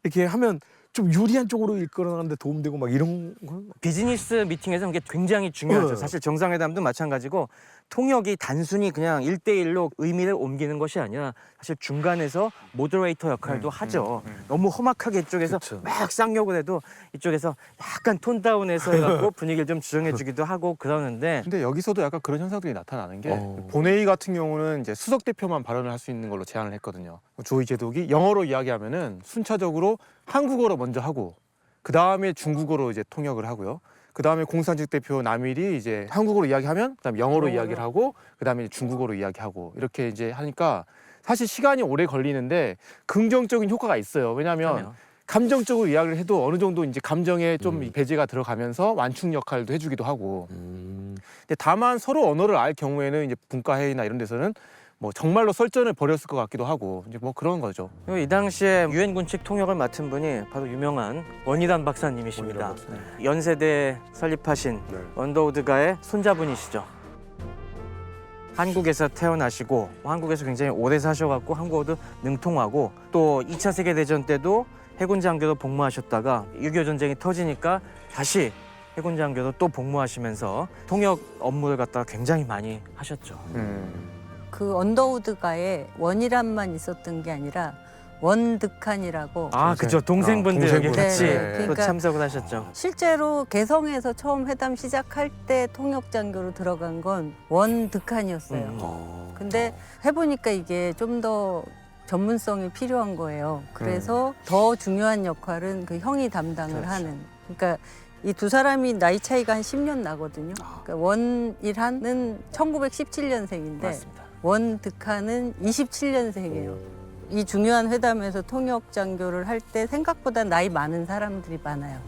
이렇게 하면 좀 유리한 쪽으로 이끌어가는데 도움되고 막 이런 건 비즈니스 미팅에서 이게 굉장히 중요하죠. 사실 정상회담도 마찬가지고 통역이 단순히 그냥 1대1로 의미를 옮기는 것이 아니라 사실 중간에서 모더레이터 역할도 하죠. 너무 험악하게 이쪽에서 막 쌍욕을 해도 이쪽에서 약간 톤 다운해서 해갖고 분위기를 좀 조정해주기도 하고 그러는데 근데 여기서도 약간 그런 현상들이 나타나는 게 본회의 같은 경우는 이제 수석 대표만 발언을 할 수 있는 걸로 제한을 했거든요. 조의 제독이 영어로 이야기하면은 순차적으로 한국어로 먼저 하고 그 다음에 중국어로 이제 통역을 하고요. 그 다음에 공산직 대표 남일이 이제 한국어로 이야기하면 그다음 영어로 이야기를 하고 그 다음에 중국어로 이야기하고 이렇게 이제 하니까 사실 시간이 오래 걸리는데 긍정적인 효과가 있어요. 왜냐하면 그럼요. 감정적으로 이야기를 해도 어느 정도 이제 감정에 좀 배제가 들어가면서 완충 역할도 해주기도 하고. 근데 다만 서로 언어를 알 경우에는 이제 분과회의나 이런 데서는 뭐 정말로 설전을 벌였을 것 같기도 하고 이제 뭐 그런 거죠. 그리고 이 당시에 유엔 군칙 통역을 맡은 분이 바로 유명한 원희단 박사님이십니다. 원희단 박사님. 연세대 설립하신 네. 언더우드가의 손자분이시죠. 한국에서 태어나시고 한국에서 굉장히 오래 사셔갖고 한국어도 능통하고 또 2차 세계대전 때도 해군 장교로 복무하셨다가 6.25 전쟁이 터지니까 다시 해군 장교로 또 복무하시면서 통역 업무를 갖다가 굉장히 많이 하셨죠. 그 언더우드가에 원이란만 있었던 게 아니라 원득한이라고 아, 그죠. 동생분들 여기 동생분. 같이 네, 또 그러니까 참석을 하셨죠. 실제로 개성에서 처음 회담 시작할 때 통역장교로 들어간 건 원득한이었어요. 근데 해보니까 이게 좀 더 전문성이 필요한 거예요. 그래서 더 중요한 역할은 그 형이 담당을 하는. 그러니까 이 두 사람이 나이 차이가 한 10년 나거든요. 그러니까 원일한은 1917년생인데 맞습니다. 원득한은 27년생이에요. 이 중요한 회담에서 통역 장교를 할 때 생각보다 나이 많은 사람들이 많아요.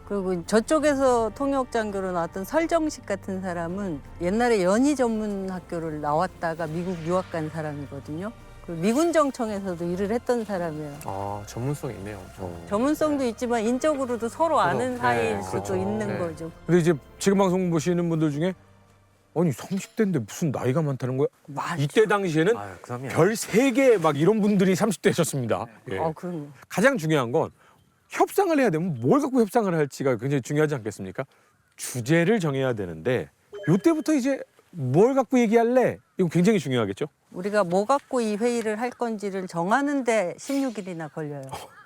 그리고 저쪽에서 통역 장교로 나왔던 설정식 같은 사람은 옛날에 연희 전문 학교를 나왔다가 미국 유학 간 사람이거든요. 그 미군정청에서도 일을 했던 사람이에요. 아 전문성이 있네요. 전문성도 있지만 인적으로도 서로 아는 사이일 수도 그렇죠. 있는 네. 거죠. 근데 이제 지금 방송 보시는 분들 중에 아니 30대인데 무슨 나이가 많다는 거야? 이때 당시에는 아유, 그럼요. 별 3개 막 이런 분들이 30대셨습니다. 예. 그럼요. 가장 중요한 건 협상을 해야 되면 뭘 갖고 협상을 할지가 굉장히 중요하지 않겠습니까? 주제를 정해야 되는데 이때부터 이제 뭘 갖고 얘기할래? 이거 굉장히 중요하겠죠? 우리가 뭐 갖고 이 회의를 할 건지를 정하는데 16일이나 걸려요.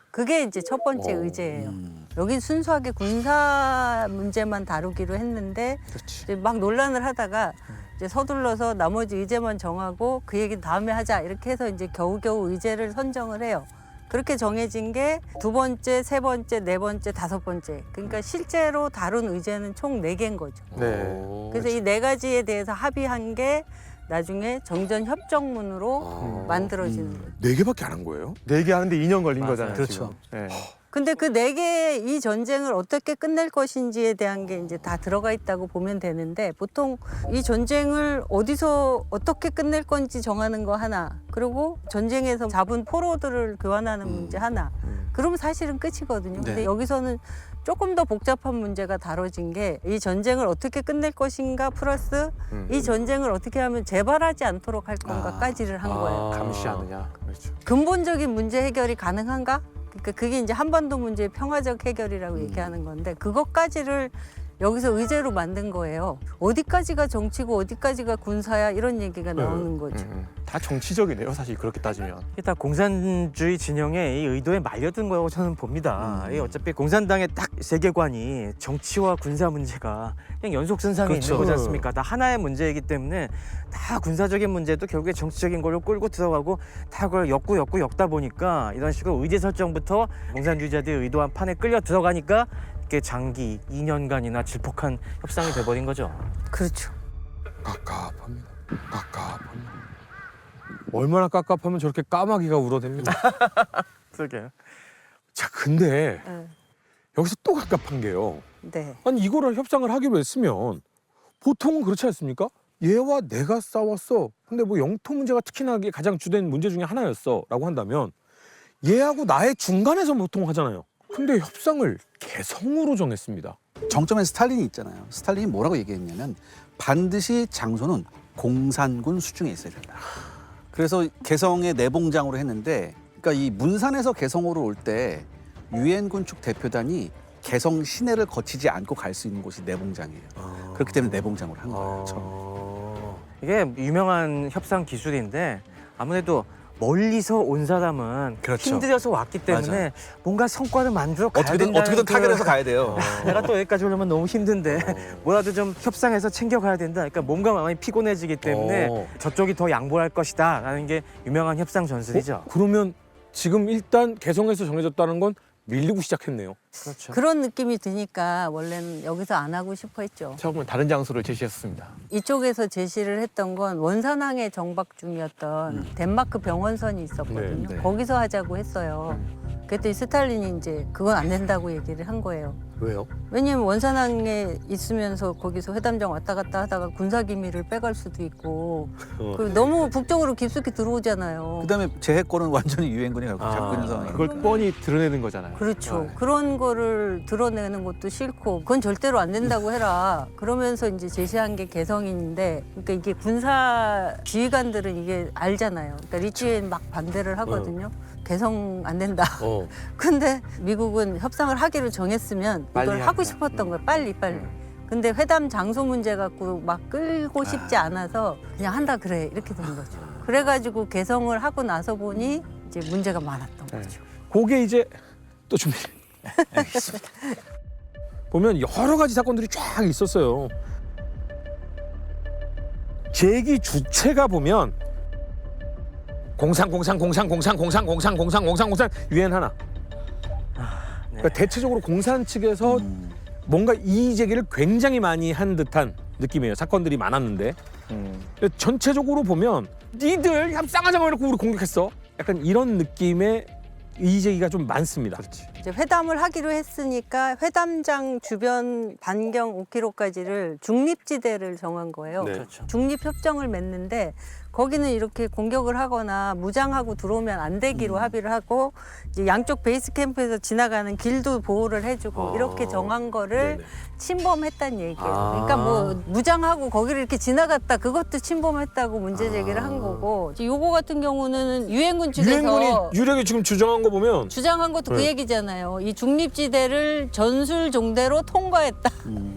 그게 이제 첫 번째 의제예요. 여기 순수하게 군사 문제만 다루기로 했는데 이제 막 논란을 하다가 이제 서둘러서 나머지 의제만 정하고 그 얘기 다음에 하자 이렇게 해서 이제 겨우겨우 의제를 선정을 해요. 그렇게 정해진 게 두 번째, 세 번째, 네 번째, 다섯 번째. 그러니까 실제로 다룬 의제는 총 4개인 거죠. 네. 그래서 이 4가지에 대해서 합의한 게 나중에 정전 협정문으로 만들어지는 거죠. 4개밖에 안 한 거예요? 4개 하는데 2년 걸린 맞아요. 거잖아요. 그렇죠. 지금. 네. 근데 그 4개의 이 전쟁을 어떻게 끝낼 것인지에 대한 게 이제 다 들어가 있다고 보면 되는데 보통 이 전쟁을 어디서 어떻게 끝낼 건지 정하는 거 하나 그리고 전쟁에서 잡은 포로들을 교환하는 문제 하나 그러면 사실은 끝이거든요. 근데 여기서는 조금 더 복잡한 문제가 다뤄진 게 이 전쟁을 어떻게 끝낼 것인가 플러스 이 전쟁을 어떻게 하면 재발하지 않도록 할 건가까지를 한 거예요. 감시하느냐. 그렇죠. 근본적인 문제 해결이 가능한가? 그러니까 그게 이제 한반도 문제의 평화적 해결이라고 얘기하는 건데 그것까지를 여기서 의제로 만든 거예요. 어디까지가 정치고 어디까지가 군사야 이런 얘기가 나오는 거죠. 다 정치적이네요. 사실 그렇게 따지면. 이게 다 공산주의 진영의 이 의도에 말려든 거라고 저는 봅니다. 이게 어차피 공산당의 딱 세계관이 정치와 군사 문제가 그냥 연속선상에 있는 거지 않습니까? 다 하나의 문제이기 때문에 다 군사적인 문제도 결국에 정치적인 걸로 끌고 들어가고 다 그걸 엮다 보니까 이런 식으로 의제 설정부터 공산주의자들의 의도한 판에 끌려 들어가니까 이게 장기 2년간이나 질폭한 협상이 돼버린 거죠. 그렇죠. 깝깝합니다. 깝깝합니다. 얼마나 깝깝하면 저렇게 까마귀가 울어댑니다. 그러게요. 자, 근데 네. 여기서 또 깝깝한 게요. 네. 아니 이거를 협상을 하기로 했으면 보통은 그렇지 않습니까? 얘와 내가 싸웠어. 근데 뭐 영토 문제가 특히나 이게 가장 주된 문제 중에 하나였어라고 한다면 얘하고 나의 중간에서 보통 하잖아요. 근데 협상을 개성으로 정했습니다. 정점에 스탈린이 있잖아요. 스탈린이 뭐라고 얘기했냐면 반드시 장소는 공산군 수중에 있어야 된다. 그래서 개성의 내봉장으로 했는데, 그러니까 이 문산에서 개성으로 올 때 유엔군 측 대표단이 개성 시내를 거치지 않고 갈 수 있는 곳이 내봉장이에요. 그렇기 때문에 내봉장으로 한 거예요. 처음. 이게 유명한 협상 기술인데 아무래도 멀리서 온 사람은 그렇죠. 힘들어서 왔기 때문에 뭔가 성과를 만들어 가야 어떻게든 된다는 어떻게든 그 타결해서 가야 돼요. 내가 또 여기까지 오려면 너무 힘든데 뭐라도 좀 협상해서 챙겨가야 된다. 그러니까 뭔가 많이 피곤해지기 때문에 저쪽이 더 양보할 것이다라는 게 유명한 협상 전술이죠. 그러면 지금 일단 개성에서 정해졌다는 건 밀리고 시작했네요. 그렇죠. 그런 느낌이 드니까 원래는 여기서 안 하고 싶어 했죠. 처음은 다른 장소를 제시했습니다. 이쪽에서 제시를 했던 건 원산항에 정박 중이었던 덴마크 병원선이 있었거든요. 네, 네. 거기서 하자고 했어요. 그랬더니 스탈린이 이제 그건 안 된다고 얘기를 한 거예요. 왜요? 왜냐면 원산항에 있으면서 거기서 회담장 왔다 갔다 하다가 군사기밀을 빼갈 수도 있고 그 너무 북쪽으로 깊숙이 들어오잖아요. 그다음에 제해권은 완전히 유엔군이 잡고 있는 상황이니까. 그걸 뻔히 드러내는 거잖아요. 그렇죠. 그런 거를 드러내는 것도 싫고 그건 절대로 안 된다고 해라. 그러면서 이제 제시한 게 개성인데, 그러니까 이게 군사 지휘관들은 이게 알잖아요. 그러니까 리치웨이는 막 반대를 하거든요. 개성 안 된다. 근데 미국은 협상을 하기로 정했으면 빨리 이걸 한다. 하고 싶었던 거예요. 빨리. 근데 회담 장소 문제 갖고 막 끌고 싶지 않아서 그냥 한다 그래 이렇게 된 거죠. 그래가지고 개성을 하고 나서 보니 이제 문제가 많았던 거죠. 그게 이제 또 준비. 보면 여러 가지 사건들이 쫙 있었어요. 제기 주체가 보면 공산 유엔 하나. 그러니까 대체적으로 공산 측에서 뭔가 이의 제기를 굉장히 많이 한 듯한 느낌이에요. 사건들이 많았는데 전체적으로 보면 니들 협상하자고 해놓고 우리 공격했어. 약간 이런 느낌의 이의 제기가 좀 많습니다. 그렇지. 이제 회담을 하기로 했으니까 회담장 주변 반경 5km까지를 중립지대를 정한 거예요. 네. 그렇죠. 중립협정을 맺는데 거기는 이렇게 공격을 하거나 무장하고 들어오면 안 되기로 합의를 하고 이제 양쪽 베이스 캠프에서 지나가는 길도 보호를 해주고 이렇게 정한 거를 네네. 침범했다는 얘기예요. 그러니까 뭐 무장하고 거기를 이렇게 지나갔다 그것도 침범했다고 문제 제기를 한 거고, 이제 요거 같은 경우는 유엔군 측에서 유엔군이 유력에 지금 주장한 거 보면 주장한 것도 그 네. 얘기잖아요. 이 중립지대를 전술종대로 통과했다.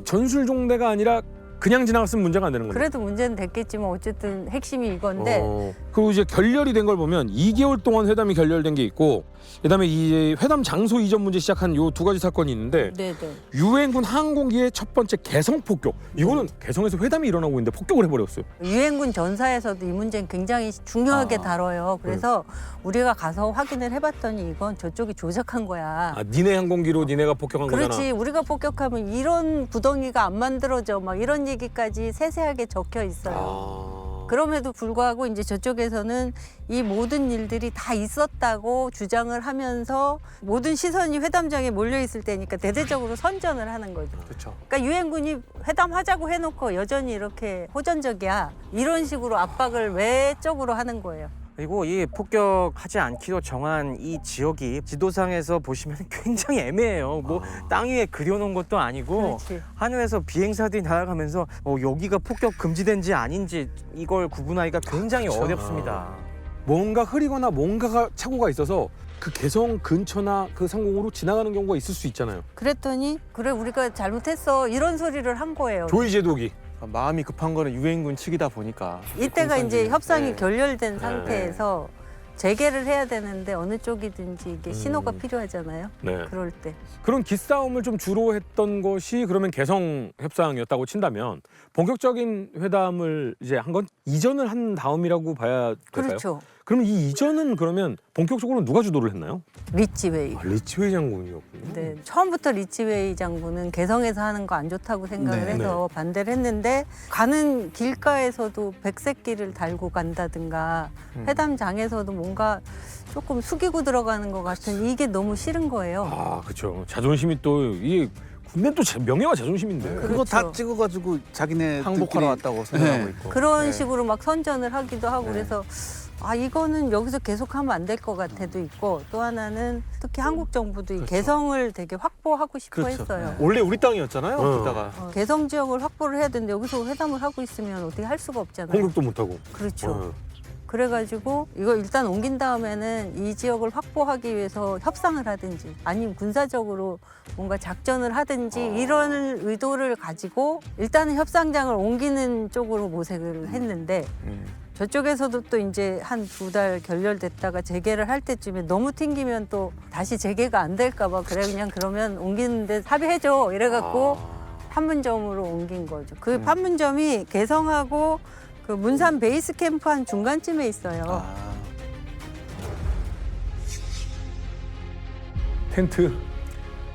전술종대가 아니라 그냥 지나갔으면 문제가 안 되는 거예요. 그래도 문제는 됐겠지만 어쨌든 핵심이 이건데 그리고 이제 결렬이 된 걸 보면 2개월 동안 회담이 결렬된 게 있고, 그다음에 이 회담 장소 이전 문제 시작한 요 두 가지 사건이 있는데, 네네. 유엔군 항공기의 첫 번째 개성 폭격. 이거는 개성에서 회담이 일어나고 있는데 폭격을 해버렸어요. 유엔군 전사에서도 이 문제는 굉장히 중요하게 다뤄요. 그래서 우리가 가서 확인을 해봤더니 이건 저쪽이 조작한 거야. 아, 니네 항공기로 니네가 폭격한 그렇지. 거잖아. 우리가 폭격하면 이런 구덩이가 안 만들어져. 막 이런 얘기까지 세세하게 적혀 있어요. 그럼에도 불구하고 이제 저쪽에서는 이 모든 일들이 다 있었다고 주장을 하면서 모든 시선이 회담장에 몰려 있을 때니까 대대적으로 선전을 하는 거죠. 그렇죠. 그러니까 유엔군이 회담하자고 해놓고 여전히 이렇게 호전적이야. 이런 식으로 압박을 외적으로 하는 거예요. 그리고 이 폭격하지 않기로 정한 이 지역이 지도상에서 보시면 굉장히 애매해요. 뭐 땅 위에 그려놓은 것도 아니고 그렇지. 하늘에서 비행사들이 날아가면서 여기가 폭격 금지된지 아닌지 이걸 구분하기가 굉장히 어렵습니다. 뭔가 흐리거나 뭔가가 착오가 있어서 그 개성 근처나 그 상공으로 지나가는 경우가 있을 수 있잖아요. 그랬더니 그래 우리가 잘못했어 이런 소리를 한 거예요. 조이 제독이. 마음이 급한 거는 유엔군 측이다 보니까 이때가 공산주의. 이제 협상이 네. 결렬된 상태에서 재개를 해야 되는데 어느 쪽이든지 이게 신호가 음. 필요하잖아요. 네. 그럴 때. 그런 기싸움을 좀 주로 했던 것이 그러면 개성 협상이었다고 친다면, 본격적인 회담을 이제 한 건 이전을 한 다음이라고 봐야 될까요? 그렇죠. 그러면 이 이전은 그러면 본격적으로 누가 주도를 했나요? 리치웨이. 리치웨이 장군이었군요. 네, 처음부터 리치웨이 장군은 개성에서 하는 거 안 좋다고 생각을 네, 해서 반대를 했는데, 가는 길가에서도 백색길을 달고 간다든가 회담장에서도 뭔가 조금 숙이고 들어가는 것 같은 이게 너무 싫은 거예요. 아, 그렇죠. 자존심이 또 이게 군대는 또 명예와 자존심인데. 그거 다 그렇죠. 찍어가지고 자기네 항복하러 왔다고 생각하고 네. 있고. 그런 네. 식으로 막 선전을 하기도 하고 네. 그래서 아 이거는 여기서 계속하면 안 될 것 같아도 있고 또 하나는 특히 한국 정부도 이 그렇죠. 개성을 되게 확보하고 싶어 그렇죠. 했어요. 원래 우리 땅이었잖아요. 게다가 개성 지역을 확보를 해야 되는데 여기서 회담을 하고 있으면 어떻게 할 수가 없잖아요. 공격도 못하고. 그렇죠. 그래가지고 이거 일단 옮긴 다음에는 이 지역을 확보하기 위해서 협상을 하든지 아니면 군사적으로 뭔가 작전을 하든지 이런 의도를 가지고 일단은 협상장을 옮기는 쪽으로 모색을 했는데 저쪽에서도 또 이제 한 2달 결렬됐다가 재개를 할 때쯤에 너무 튕기면 또 다시 재개가 안 될까 봐 그래 그냥 그러면 옮기는데 합의해줘 이래갖고 판문점으로 옮긴 거죠. 그 판문점이 개성하고 그 문산 베이스 캠프 한 중간쯤에 있어요. 텐트.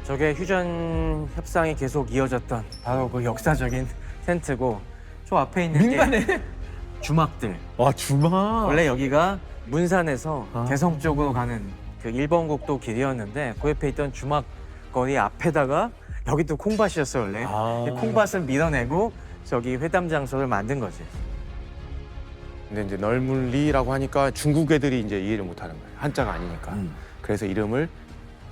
저게 휴전 협상이 계속 이어졌던 바로 그 역사적인 텐트고 저 앞에 있는 게 주막들. 아 주막. 원래 여기가 문산에서 개성 쪽으로 가는 그 일본 국도 길이었는데 그 옆에 있던 주막 거리 앞에다가 여기도 콩밭이었어요 원래. 아. 이 콩밭을 밀어내고 저기 회담 장소를 만든 거지. 근데 이제 널물리라고 하니까 중국 애들이 이제 이해를 못하는 거예요. 한자가 아니니까. 그래서 이름을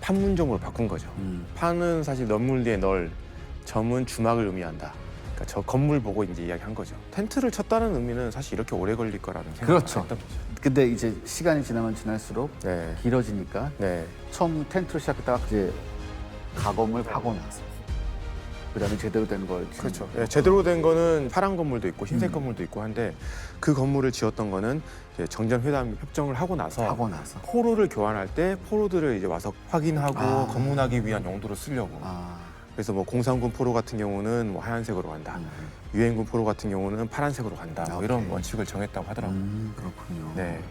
판문점으로 바꾼 거죠. 판은 사실 널물리의 널, 점은 주막을 의미한다. 그러니까 저 건물 보고 이제 이야기한 거죠. 텐트를 쳤다는 의미는 사실 이렇게 오래 걸릴 거라는 생각을 그렇죠. 했던 거죠. 근데 이제 시간이 지나면 지날수록 네, 길어지니까 네. 처음 텐트를 시작했다가 이제 가검을 하고 나서 그다음에 제대로 된 걸 그렇죠. 예, 제대로 된 거는 파란 건물도 있고 흰색 건물도 있고 한데 그 건물을 지었던 거는 이제 정전회담 협정을 하고 나서 하고 나서 포로를 교환할 때 포로들을 이제 와서 확인하고 검문하기 위한 용도로 쓰려고. 그래서 뭐 공산군 포로 같은 경우는 뭐 하얀색으로 간다. 유엔군 포로 같은 경우는 파란색으로 간다. 뭐 이런 원칙을 정했다고 하더라고요. 그렇군요. 네.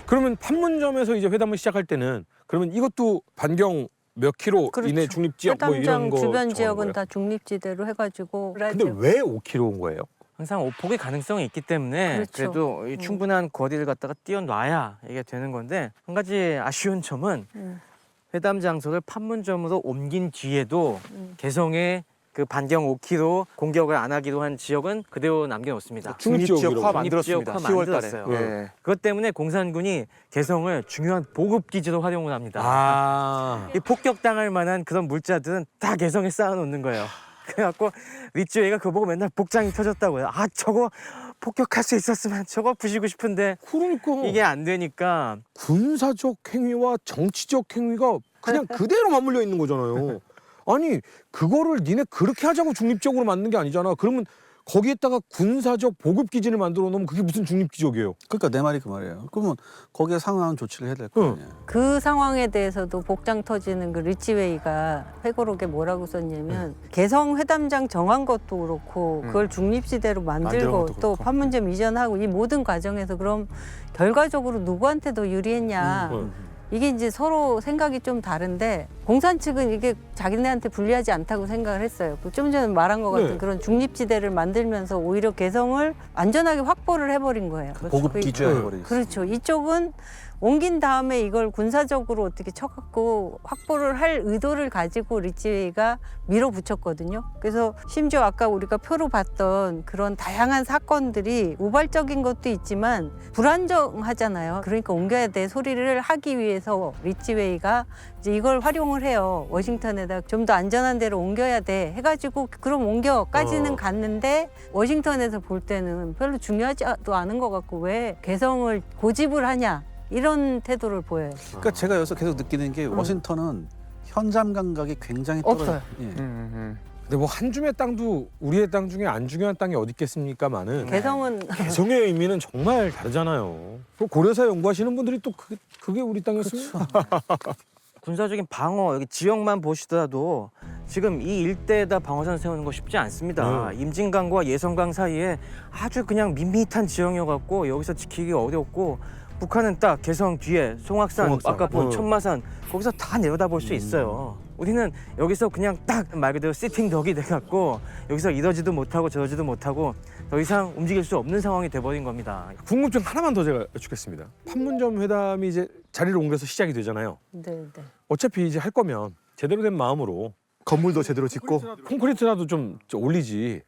그러면 판문점에서 이제 회담을 시작할 때는 그러면 이것도 반경 몇 킬로 그렇죠. 이내 중립지역 뭐 이런 회담장 거 주변 정하는 지역은 거예요? 다 중립지대로 해가지고 근데 왜 5킬로 온 거예요? 항상 오폭의 가능성이 있기 때문에 그렇죠. 그래도 이 충분한 거리를 갖다가 띄워놔야 이게 되는 건데 한 가지 아쉬운 점은 회담 장소를 판문점으로 옮긴 뒤에도 개성의 그 반경 5km 공격을 안 하기로 한 지역은 그대로 남겨놓습니다. 중립지역이라고. 중립지역화 만들었습니다. 중립지역화 10월 달에. 만들었어요. 네. 그것 때문에 공산군이 개성을 중요한 보급 기지로 활용을 합니다. 아. 이 폭격당할 만한 그런 물자들은 다 개성에 쌓아놓는 거예요. 그래갖고 리츠웨이가 그거 보고 맨날 복장이 터졌다고요. 아 저거 폭격할 수 있었으면 저거 부시고 싶은데 그러니까 이게 안 되니까 군사적 행위와 정치적 행위가 그냥 그대로 맞물려 있는 거잖아요. 아니 그거를 니네 그렇게 하자고 중립적으로 만든 게 아니잖아. 그러면 거기에다가 군사적 보급 기지를 만들어 놓으면 그게 무슨 중립지역이에요? 그러니까 내 말이 그 말이에요. 그러면 거기에 상황 조치를 해야 될 거 아니에요. 그 상황에 대해서도 복장 터지는 그 리치웨이가 회고록에 뭐라고 썼냐면 개성 회담장 정한 것도 그렇고 그걸 중립지대로 만드는 만들고 것도 또 그렇고. 판문점 이전하고 이 모든 과정에서 그럼 결과적으로 누구한테 더 유리했냐. 이게 이제 서로 생각이 좀 다른데 공산 측은 이게 자기네한테 불리하지 않다고 생각을 했어요. 좀 전에 말한 것 같은 네. 그런 중립지대를 만들면서 오히려 개성을 안전하게 확보를 해버린 거예요. 보급 그- 기지화 해버리겠어. 그렇죠. 이쪽은 옮긴 다음에 이걸 군사적으로 어떻게 쳐갖고 확보를 할 의도를 가지고 리치웨이가 밀어붙였거든요. 그래서 심지어 아까 우리가 표로 봤던 그런 다양한 사건들이 우발적인 것도 있지만 불안정하잖아요. 그러니까 옮겨야 돼 소리를 하기 위해서 리치웨이가 이제 이걸 활용을 해요. 워싱턴에다 좀 더 안전한 데로 옮겨야 돼 해가지고 그럼 옮겨까지는 갔는데 워싱턴에서 볼 때는 별로 중요하지도 않은 것 같고 왜 개성을 고집을 하냐. 이런 태도를 보여요. 그러니까 제가 여기서 계속 느끼는 게 워싱턴은 현장 감각이 굉장히 떨어져요. 없어요. 예. 근데 뭐 한 줌의 땅도 우리의 땅 중에 안 중요한 땅이 어디 있겠습니까마는 개성은 개성의 의미는 정말 다르잖아요. 그 고려사 연구하시는 분들이 또 그게 우리 땅이었습니다. 군사적인 방어 여기 지역만 보시더라도 지금 이 일대에다 방어선 세우는 거 쉽지 않습니다. 임진강과 예성강 사이에 아주 그냥 밋밋한 지형이어갖고 여기서 지키기 어렵고 북한은 딱 개성 뒤에 송악산, 송악산. 아까 본 천마산 거기서 다 내려다볼 수 있어요. 우리는 여기서 그냥 딱 말 그대로 시팅 덕이 돼갖고 여기서 이러지도 못하고 저러지도 못하고 더 이상 움직일 수 없는 상황이 돼버린 겁니다. 궁금증 하나만 더 제가 여쭙겠습니다. 판문점 회담이 이제 자리를 옮겨서 시작이 되잖아요. 네. 어차피 이제 할 거면 제대로 된 마음으로 건물도 제대로 짓고 콘크리트라도 좀 올리지.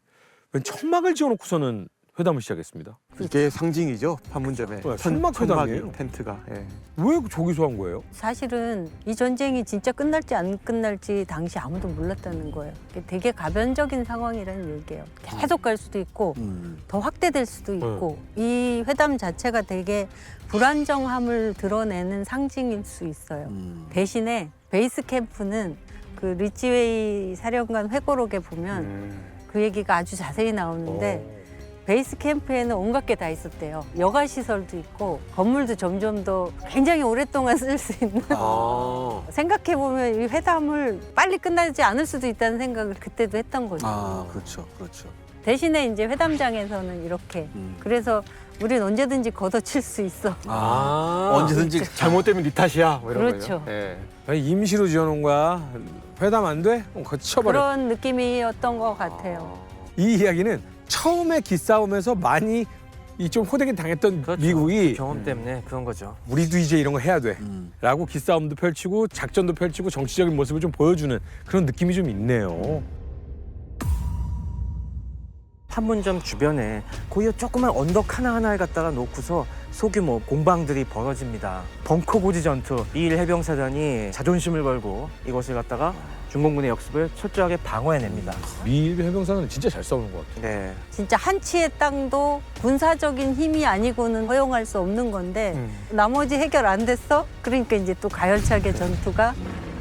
웬 천막을 지어놓고서는 회담을 시작했습니다. 이게 상징이죠 판문점에 천막 회담이에요. 텐트가. 예. 왜 저기서 한 거예요? 사실은 이 전쟁이 진짜 끝날지 안 끝날지 당시 아무도 몰랐다는 거예요. 되게 가변적인 상황이라는 얘기예요. 계속 갈 수도 있고 더 확대될 수도 있고 이 회담 자체가 되게 불안정함을 드러내는 상징일 수 있어요. 대신에 베이스 캠프는 그 리치웨이 사령관 회고록에 보면 그 얘기가 아주 자세히 나오는데 베이스 캠프에는 온갖 게 다 있었대요. 여가 시설도 있고 건물도 점점 더 굉장히 오랫동안 쓸 수 있는. 생각해 보면 이 회담을 빨리 끝나지 않을 수도 있다는 생각을 그때도 했던 거죠. 아, 그렇죠, 그렇죠. 대신에 이제 회담장에서는 이렇게. 그래서 우린 언제든지 걷어칠 수 있어. 언제든지 잘못되면 네 탓이야. 뭐 이런 그렇죠. 거죠. 예. 아니, 임시로 지어놓은 거야. 회담 안 돼? 거쳐버려. 그런 느낌이었던 것 같아요. 이 이야기는 처음에 기싸움에서 많이 이 좀 호되게 당했던 그렇죠. 미국이 경험 때문에 그런 거죠. 우리도 이제 이런 거 해야 돼라고 기싸움도 펼치고 작전도 펼치고 정치적인 모습을 좀 보여주는 그런 느낌이 좀 있네요. 판문점 주변에 고요 조그만 언덕 하나하나를 갖다가 놓고서 소규모 공방들이 벌어집니다. 벙커고지 전투, 미일 해병사단이 자존심을 걸고 이것을 갖다가 중공군의 역습을 철저하게 방어해냅니다. 미일 해병사는 진짜 잘 싸우는 것 같아요. 네, 진짜 한 치의 땅도 군사적인 힘이 아니고는 허용할 수 없는 건데 나머지 해결 안 됐어? 그러니까 이제 또 가열차게 전투가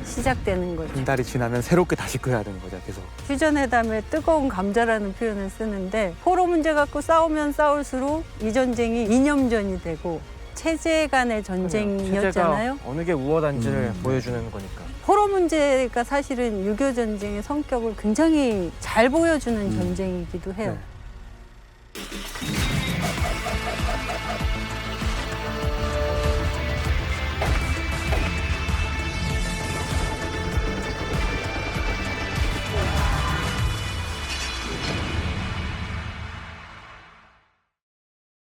시작되는 거죠. 한 달이 지나면 새롭게 다시 그려야 되는 거죠 계속. 휴전회담에 뜨거운 감자라는 표현을 쓰는데 포로 문제 갖고 싸우면 싸울수록 이 전쟁이 이념전이 되고 체제 간의 전쟁이었잖아요. 체제가 어느 게 우월한지를 보여주는 거니까. 포로 문제가 사실은 6.25 전쟁의 성격을 굉장히 잘 보여주는 전쟁이기도 해요. 네.